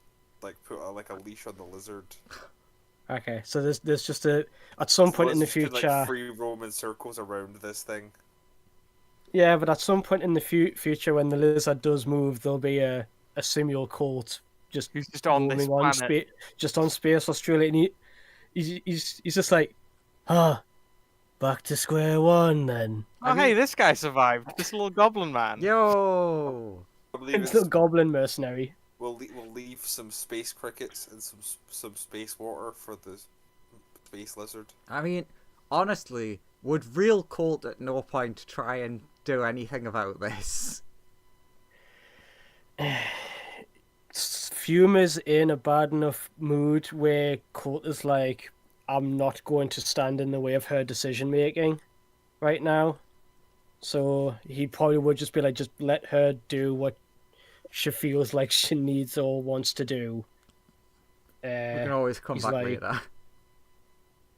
put like a leash on the lizard. Okay, so there's just a at some point in the Just future. like free roaming circles around this thing. Yeah, but at some point in the future, when the lizard does move, there'll be a simul cult just Who's just on this roaming on planet? just on Space Australia, and he's just like, back to square one then. Oh, hey, this guy survived. This little goblin man. Yo! I believe It's the goblin mercenary. we'll leave some space crickets and some space water for the space lizard. I mean, honestly, would real Colt at no point try and do anything about this? Fume is in a bad enough mood where Colt is like, I'm not going to stand in the way of her decision making right now. So he probably would just be like, just let her do what she feels like she needs or wants to do. We can always come he's back like- later.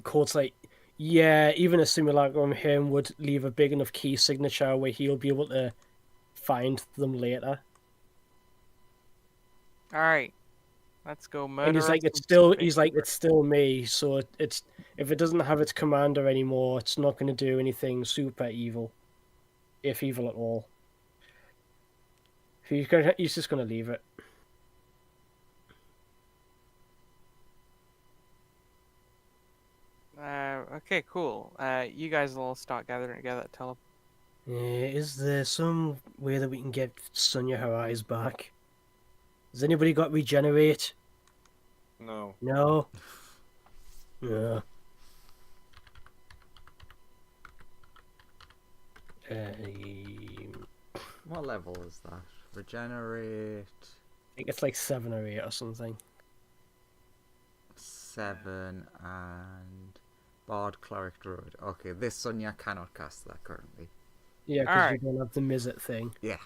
Court's like, yeah, even a simulacrum on him would leave a big enough key signature where he'll be able to find them later. All right, let's go murder. And he's like, us it's some still, space he's like, crickets. it's still me. So it's if it doesn't have its commander anymore, it's not going to do anything super evil, if evil at all. He's just going to leave it. Okay, cool. You guys will all start gathering together at teleport. Is there some way that we can get Sonya her eyes back? Has anybody got regenerate? No. No. Yeah. I What level is that? Regenerate think it's like 7 or 8 or something. 7 and Bard Cleric Druid. Okay, this Sonya cannot cast that currently. Yeah, because Alright. we don't have the Mizzet thing. Yeah.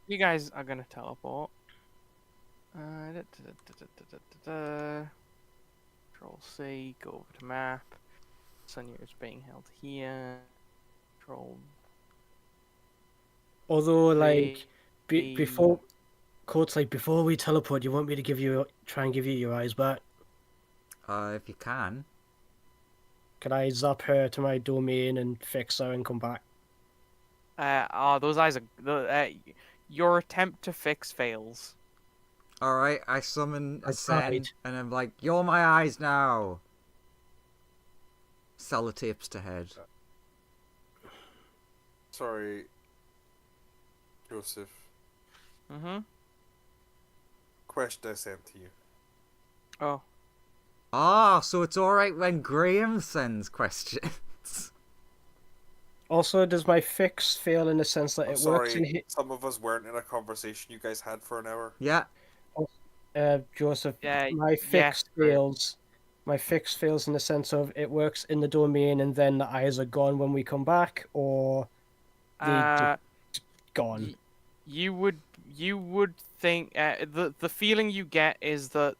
You guys are gonna teleport. Control C, go over to map. Sonya is being held here. Control Although, like, C. before, Court's like, before we teleport, you want me to try and give you your eyes back? If you can. Can I zap her to my domain and fix her and come back? Those eyes are. Your attempt to fix fails. Alright, I summon I Ascend, tried. and I'm like, you're my eyes now! Sellotapes to head. Sorry, Joseph. Mm-hmm. Question I sent to you. Oh. Ah, so it's alright when Graham sends questions. Also, does my fix fail in the sense that I'm it works in sorry, some of us weren't in a conversation you guys had for an hour. Yeah. Joseph, Yeah, my yes, fix right. fails. My fix fails in the sense of it works in the domain and then the eyes are gone when we come back, or they just gone. You would think the feeling you get is that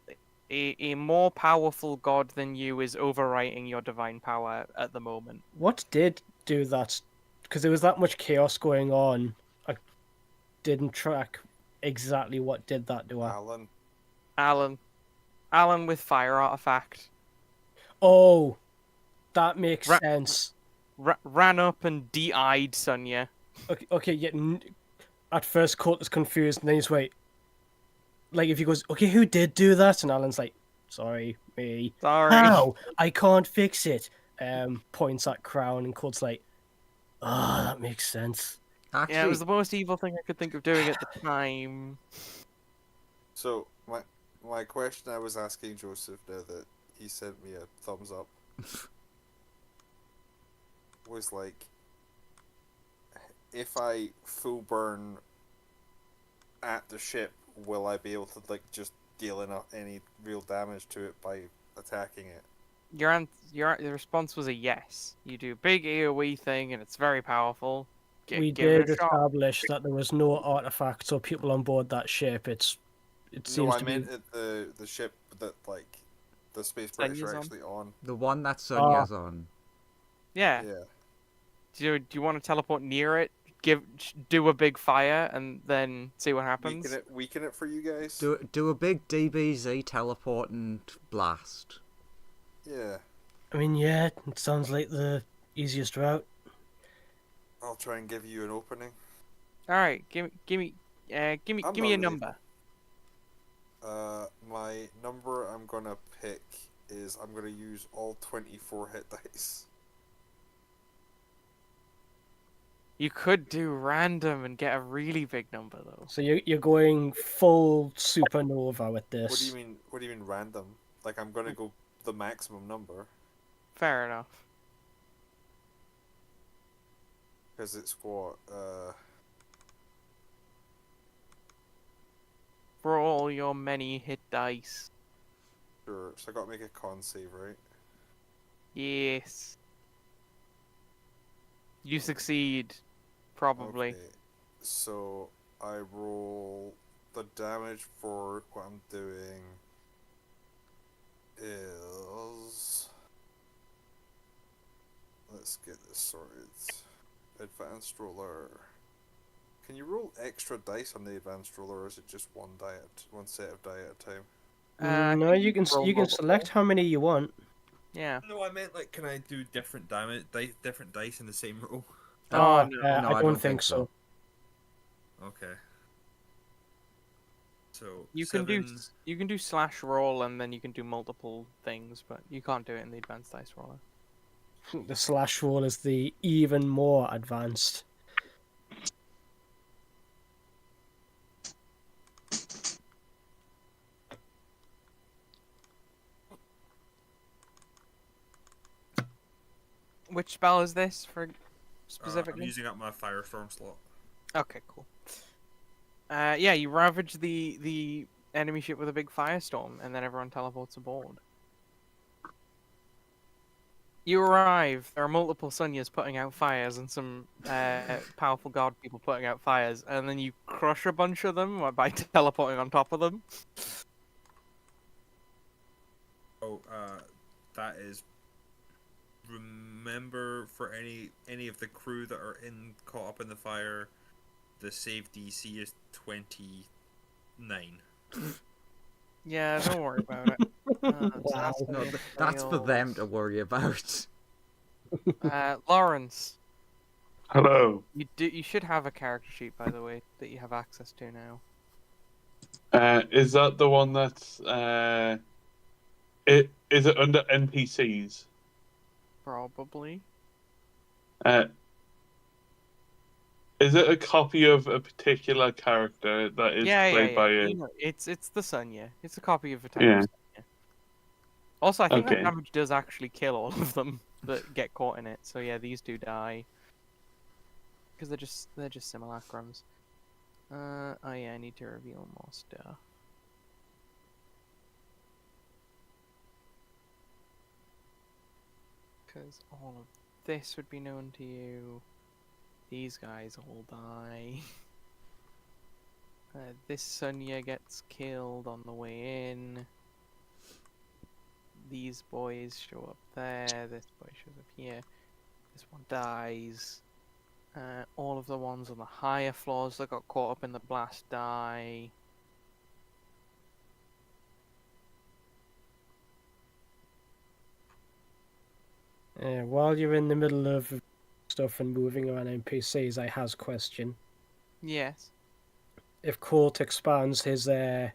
a more powerful god than you is overwriting your divine power at the moment. What did do that? Because there was that much chaos going on. I didn't track exactly what did that to her. Alan with fire artifact Oh, that makes Ra- sense. ran up and de-eyed Sonya. Okay, yeah. At first, Colt is confused, and then he's wait. Like if he goes, okay, who did do that? And Alan's like, sorry, me. Sorry. How? I can't fix it. Points at Crown, and Colt's like, Oh, that makes sense. Actually, Yeah, it was the most evil thing I could think of doing at the time. So my question I was asking Joseph now that he sent me a thumbs up was like, if I full burn at the ship, will I be able to like just deal enough any real damage to it by attacking it? Your response was a yes. You do a big AoE thing, and it's very powerful. We Give it did a shot. establish that there was no artifacts or people on board that ship. It No, seems I to meant be. at the ship that like the space Senya's British are on. actually on. the one that Sonya's on. Yeah. Yeah. Do you want to teleport near it? Do a big fire and then see what happens. Weaken it for you guys. Do a big DBZ teleport and blast. Yeah. I mean, yeah, it sounds like the easiest route. I'll try and give you an opening. All right, give me I'm a not really- number. My number I'm gonna pick is I'm gonna use all 24 hit dice. You could do random and get a really big number though. So you're going full supernova with this. What do you mean? What do you mean random? Like I'm gonna go the maximum number Fair enough. because it's what Roll your many hit dice. sure. So I gotta make a con save, right? Yes. You succeed. Probably. Okay. So I roll the damage for what I'm doing is, let's get this sorted. Advanced roller. Can you roll extra dice on the advanced roller, or is it just one set of die at a time? No, you can roll multiple. select how many you want. Yeah. No, I meant like, can I do different damage, different dice in the same row? Oh, no, I don't think so. Okay. So You can do slash roll and then you can do multiple things, but you can't do it in the advanced dice roller. The slash roll is the even more advanced. Which spell is this for I'm specifically? using up my firestorm slot. Okay, cool. Yeah, you ravage the enemy ship with a big firestorm, and then everyone teleports aboard. You arrive. There are multiple Sunyas putting out fires, and some powerful god people putting out fires, and then you crush a bunch of them by teleporting on top of them. Oh, that is. Remember, for any of the crew that are caught up in the fire, the save DC is 29. Yeah, don't worry about it. Wow. No, that's for them to worry about. Lawrence, Hello. you should have a character sheet, by the way, that you have access to now. Is that the one that's is it under NPCs? Probably. Is it a copy of a particular character that is played by You you? know, it's the Sunya. It's a copy of a type Yeah. of Sunya. Also, I think that Okay. damage does actually kill all of them that get caught in it. So yeah, these do die because they're just simulacrums. Oh yeah, I need to reveal more stuff. Because all of this would be known to you. These guys all die. This Sunya gets killed on the way in. These boys show up there. This boy shows up here. This one dies. All of the ones on the higher floors that got caught up in the blast die. While you're in the middle of stuff and moving around NPCs, I has a question. Yes. If Colt expands his Stimul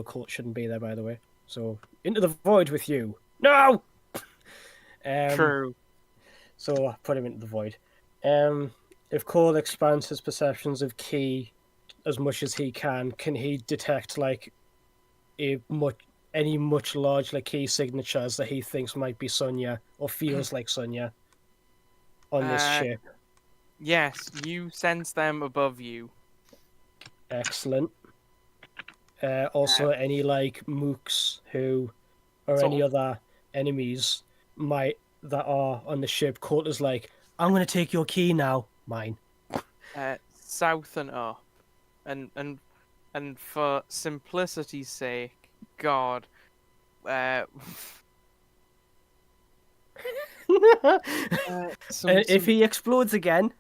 Colt shouldn't be there, by the way. So into the void with you. No. True. So I put him into the void. If Cole expands his perceptions of Key as much as he can he detect like any much large like key signatures that he thinks might be Sonya or feels like Sonya on this ship? Yes, you sense them above you. Excellent. Also, any like mooks who or Sort any of- other enemies that are on the ship. Colt is like, I'm gonna take your key now, mine. South and up, and for simplicity's sake, God, If he explodes again,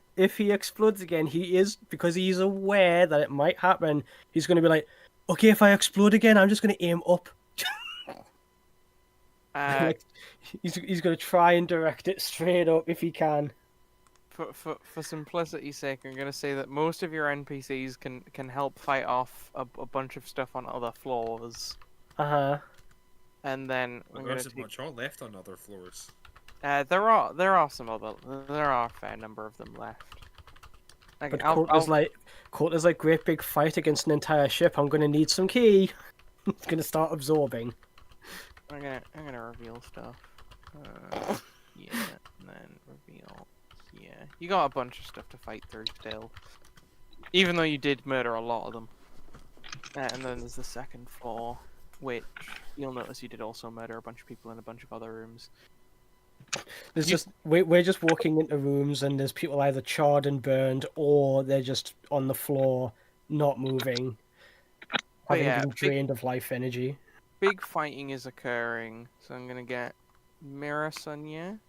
he is, because he's aware that it might happen. He's gonna be like, okay, if I explode again, I'm just gonna aim up. Like, he's gonna try and direct it straight up if he can. for simplicity's sake, I'm gonna say that most of your NPCs can help fight off a bunch of stuff on other floors, and then But I'm there gonna isn't much on left on other floors. there are a fair number of them left. Like, But Colt is like great big fight against an entire ship. I'm gonna need some key. It's gonna start absorbing. I'm gonna reveal stuff. Yeah, and then reveal. Yeah, you got a bunch of stuff to fight through still. Even though you did murder a lot of them. And then there's the second floor, which you'll notice you did also murder a bunch of people in a bunch of other rooms. We're just walking into rooms and there's people either charred and burned or they're just on the floor, not moving, having been drained of life energy. Big fighting is occurring, so I'm gonna get Mira Sonya,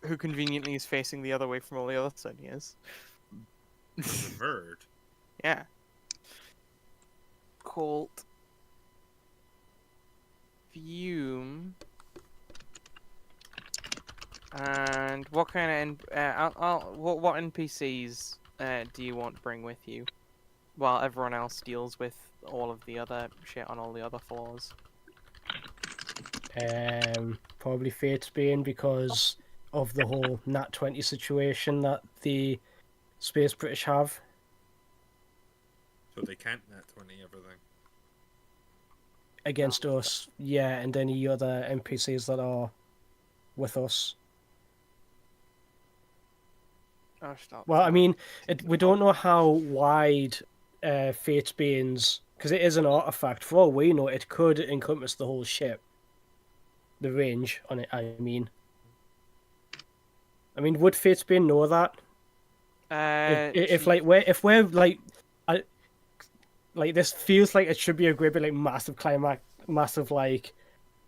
who conveniently is facing the other way from all the other Sonyas. Bird. Yeah. Colt. Fume. And what kind of what NPCs do you want to bring with you, while everyone else deals with all of the other shit on all the other floors? Probably Fate's Bane because of the whole Nat 20 situation that the Space British have. So they can't net 20 everything. Against us, yeah, and any other NPCs that are with us. Oh, stop. Well, I mean, we don't know how wide Fate's Bane's, because it is an artifact. For all we know, it could encompass the whole ship. The range on it, I mean. Would Fate's Bane know that? If we're like this feels like it should be a great big like massive climax, massive like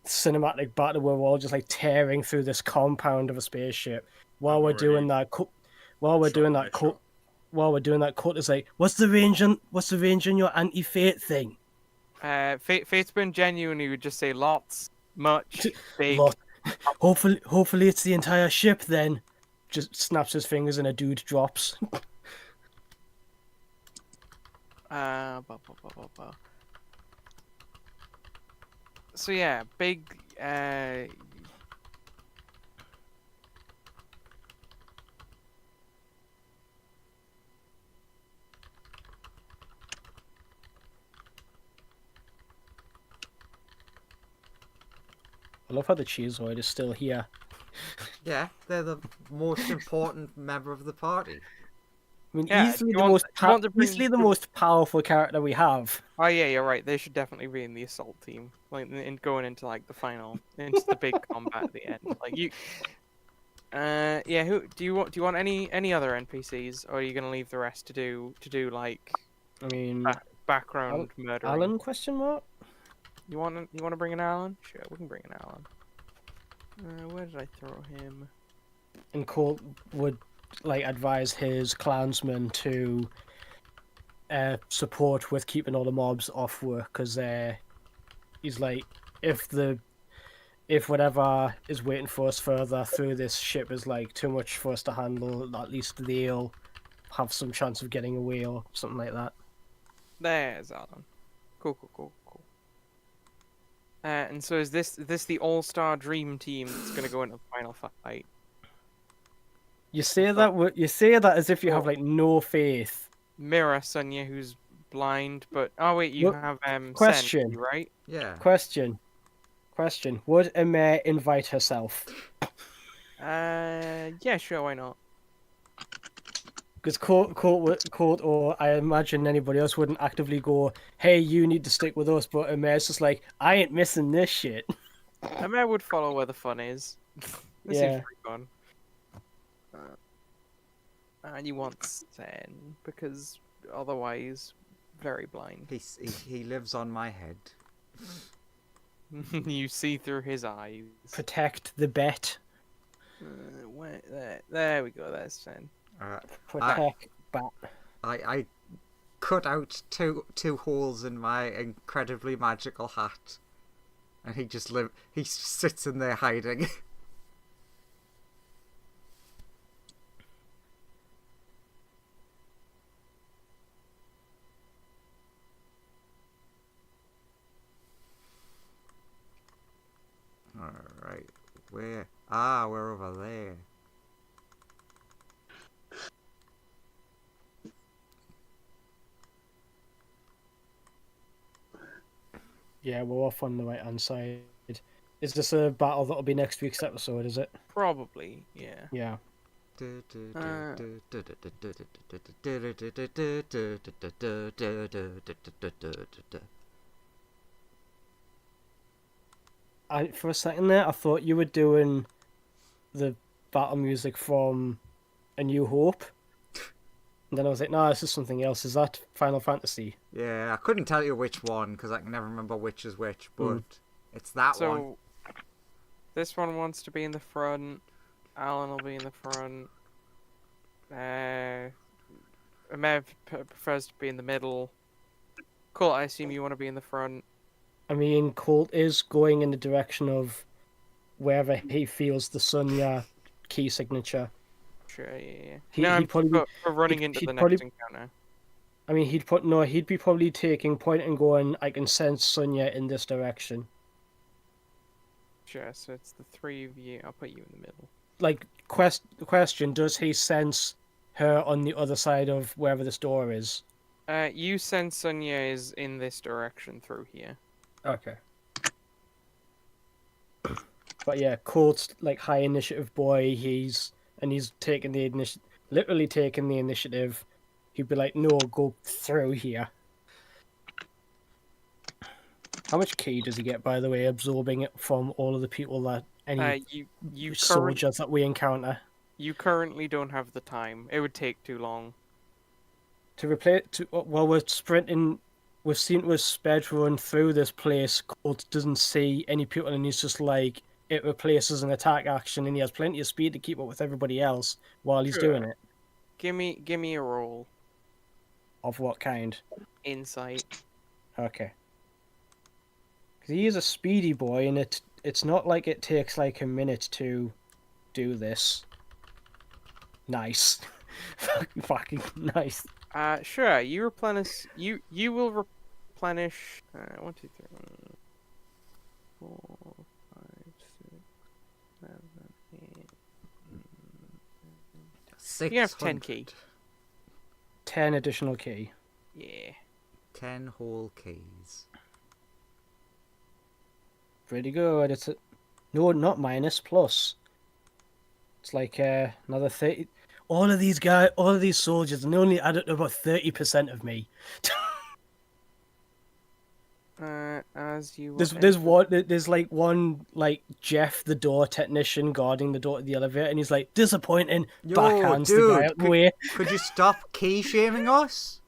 cinematic battle where we're all just like tearing through this compound of a spaceship while we're doing that. While we're doing that, Colt is like, "What's the range on your anti-fate thing?" Fate's Bane genuinely would just say lots, much, big. Lot. Hopefully it's the entire ship then. Just snaps his fingers and a dude drops. So yeah, big. I love how the Cheeseoid is still here. Yeah, they're the most important member of the party. I mean, Yeah, easily the the most powerful character we have. Oh yeah, you're right. They should definitely be in the assault team, like in going into like the final, into the big combat at the end. Like you. Yeah. Who do you want? Do you want any other NPCs, or are you gonna leave the rest to do like? I mean, background murdering. Alan? Question mark. You want to bring an Alan? Sure, we can bring an Alan. Where did I throw him? And Colt would like advise his clansmen to support with keeping all the mobs off work, because he's like, if whatever is waiting for us further through this ship is like too much for us to handle, at least they'll have some chance of getting away or something like that. There's Alan. Cool. And so is this the all-star dream team that's gonna go into the final fight? You say that as if you have like no faith. Mirror Sonia, who's blind, but oh wait, you Look, have question. Sen, right? Yeah. Question. Would Amir invite herself? Yeah, sure, why not? Because Court, or I imagine anybody else wouldn't actively go, "Hey, you need to stick with us," but Amir's just like, "I ain't missing this shit." Amir would follow where the fun is. This seems Yeah. pretty fun. And you want Sen because otherwise, very blind. He lives on my head. You see through his eyes. Protect the bet. There we go. There's Sen. Protect bat. I cut out two holes in my incredibly magical hat, and he sits in there hiding. Alright, where? Ah, we're over there. Yeah, we're off on the right hand side. Is this a battle that'll be next week's episode, is it? Probably, yeah. Yeah. For a second there, I thought you were doing the battle music from A New Hope. And then I was like, no, this is something else. Is that Final Fantasy? Yeah, I couldn't tell you which one because I can never remember which is which, but it's that one. So, this one wants to be in the front. Alan will be in the front. Amev prefers to be in the middle. Cool, I assume you want to be in the front. I mean, Colt is going in the direction of wherever he feels the Sonya key signature. Sure, yeah. He'd probably for running into the next encounter. I mean, he'd be probably taking point and going, I can sense Sonya in this direction. Sure, so it's the three of you. I'll put you in the middle. Like, question, does he sense her on the other side of wherever this door is? You sense Sonya is in this direction through here. Okay. But yeah, Colt's like high initiative boy. He's taking the literally taking the initiative. He'd be like, "No, go through here." How much key does he get, by the way, absorbing it from all of the people that soldiers that we encounter? You currently don't have the time. It would take too long. While we're sprinting, we've seen to a sped run through this place. Colt doesn't see any people, and he's just like, it replaces an attack action, and he has plenty of speed to keep up with everybody else while he's doing it. Give me a roll. Of what kind? Insight. Okay. Because he is a speedy boy, and it's not like it takes like a minute to do this. Nice. Fucking nice. Sure. You replenish. You will replenish. 1, 2, 3, 4, 5, 6, 7, 8. 600. You have 10 key. 10 additional key. Yeah. 10 whole keys. Pretty good. No, not minus, plus. It's like another 30. All of these soldiers, and they only add up to about 30% of me. As you there's like one like Jeff the door technician guarding the door to the elevator, and he's like disappointing. Backhands the guy out the way. Could you stop key shaming us?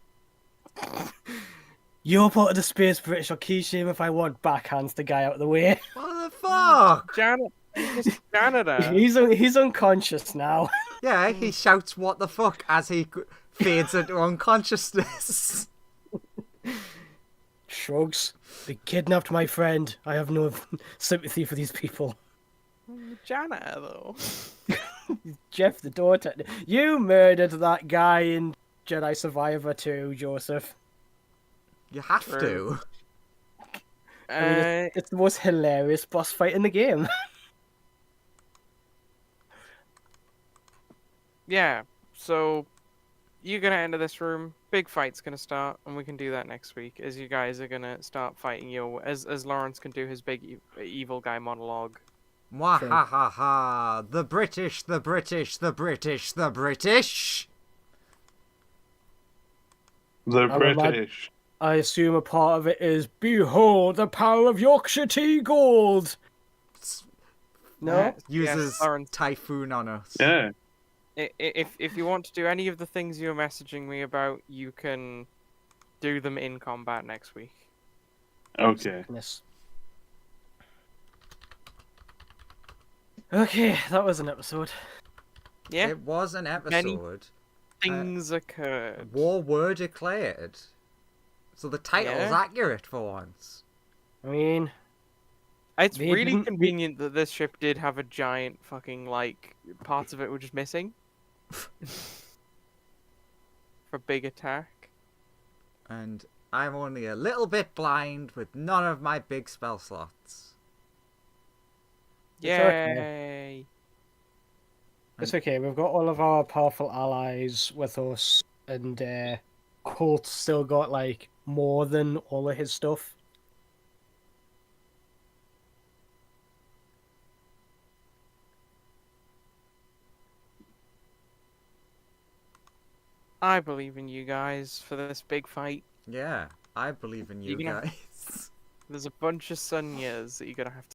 You're part of the space British. I'll key shame if I want. Backhands the guy out of the way. What the fuck? Canada. He's unconscious now. Yeah, he shouts "What the fuck" as he fades into unconsciousness. Shrugs. They kidnapped my friend. I have no sympathy for these people. Jana, though. Jeff the door technician. You murdered that guy in Jedi Survivor 2, Joseph. You have to. I mean, it's the most hilarious boss fight in the game. yeah, so you're gonna enter this room. Big fight's gonna start, and we can do that next week. As you guys are gonna start fighting as Lawrence can do his big evil guy monologue. Mwahaha! The British, the British, the British, the British! The I would like- British. I assume a part of it is behold the power of Yorkshire tea gold. No, Uses Lawrence. Typhoon on us. Yeah. If you want to do any of the things you were messaging me about, you can do them in combat next week. Okay. Yes. Okay, that was an episode. Yeah, It was an episode. things occurred. War were declared. So the title's Yeah. accurate for once. I mean, It's They really didn't- convenient that this ship did have a giant fucking, like, parts of it were just missing. For big attack. And I'm only a little bit blind with none of my big spell slots. Yay! it's okay. We've got all of our powerful allies with us, and Colt's still got like more than all of his stuff. I believe in you guys for this big fight. Yeah, I believe in you You're gonna- guys. There's a bunch of Sonyas that you're gonna have to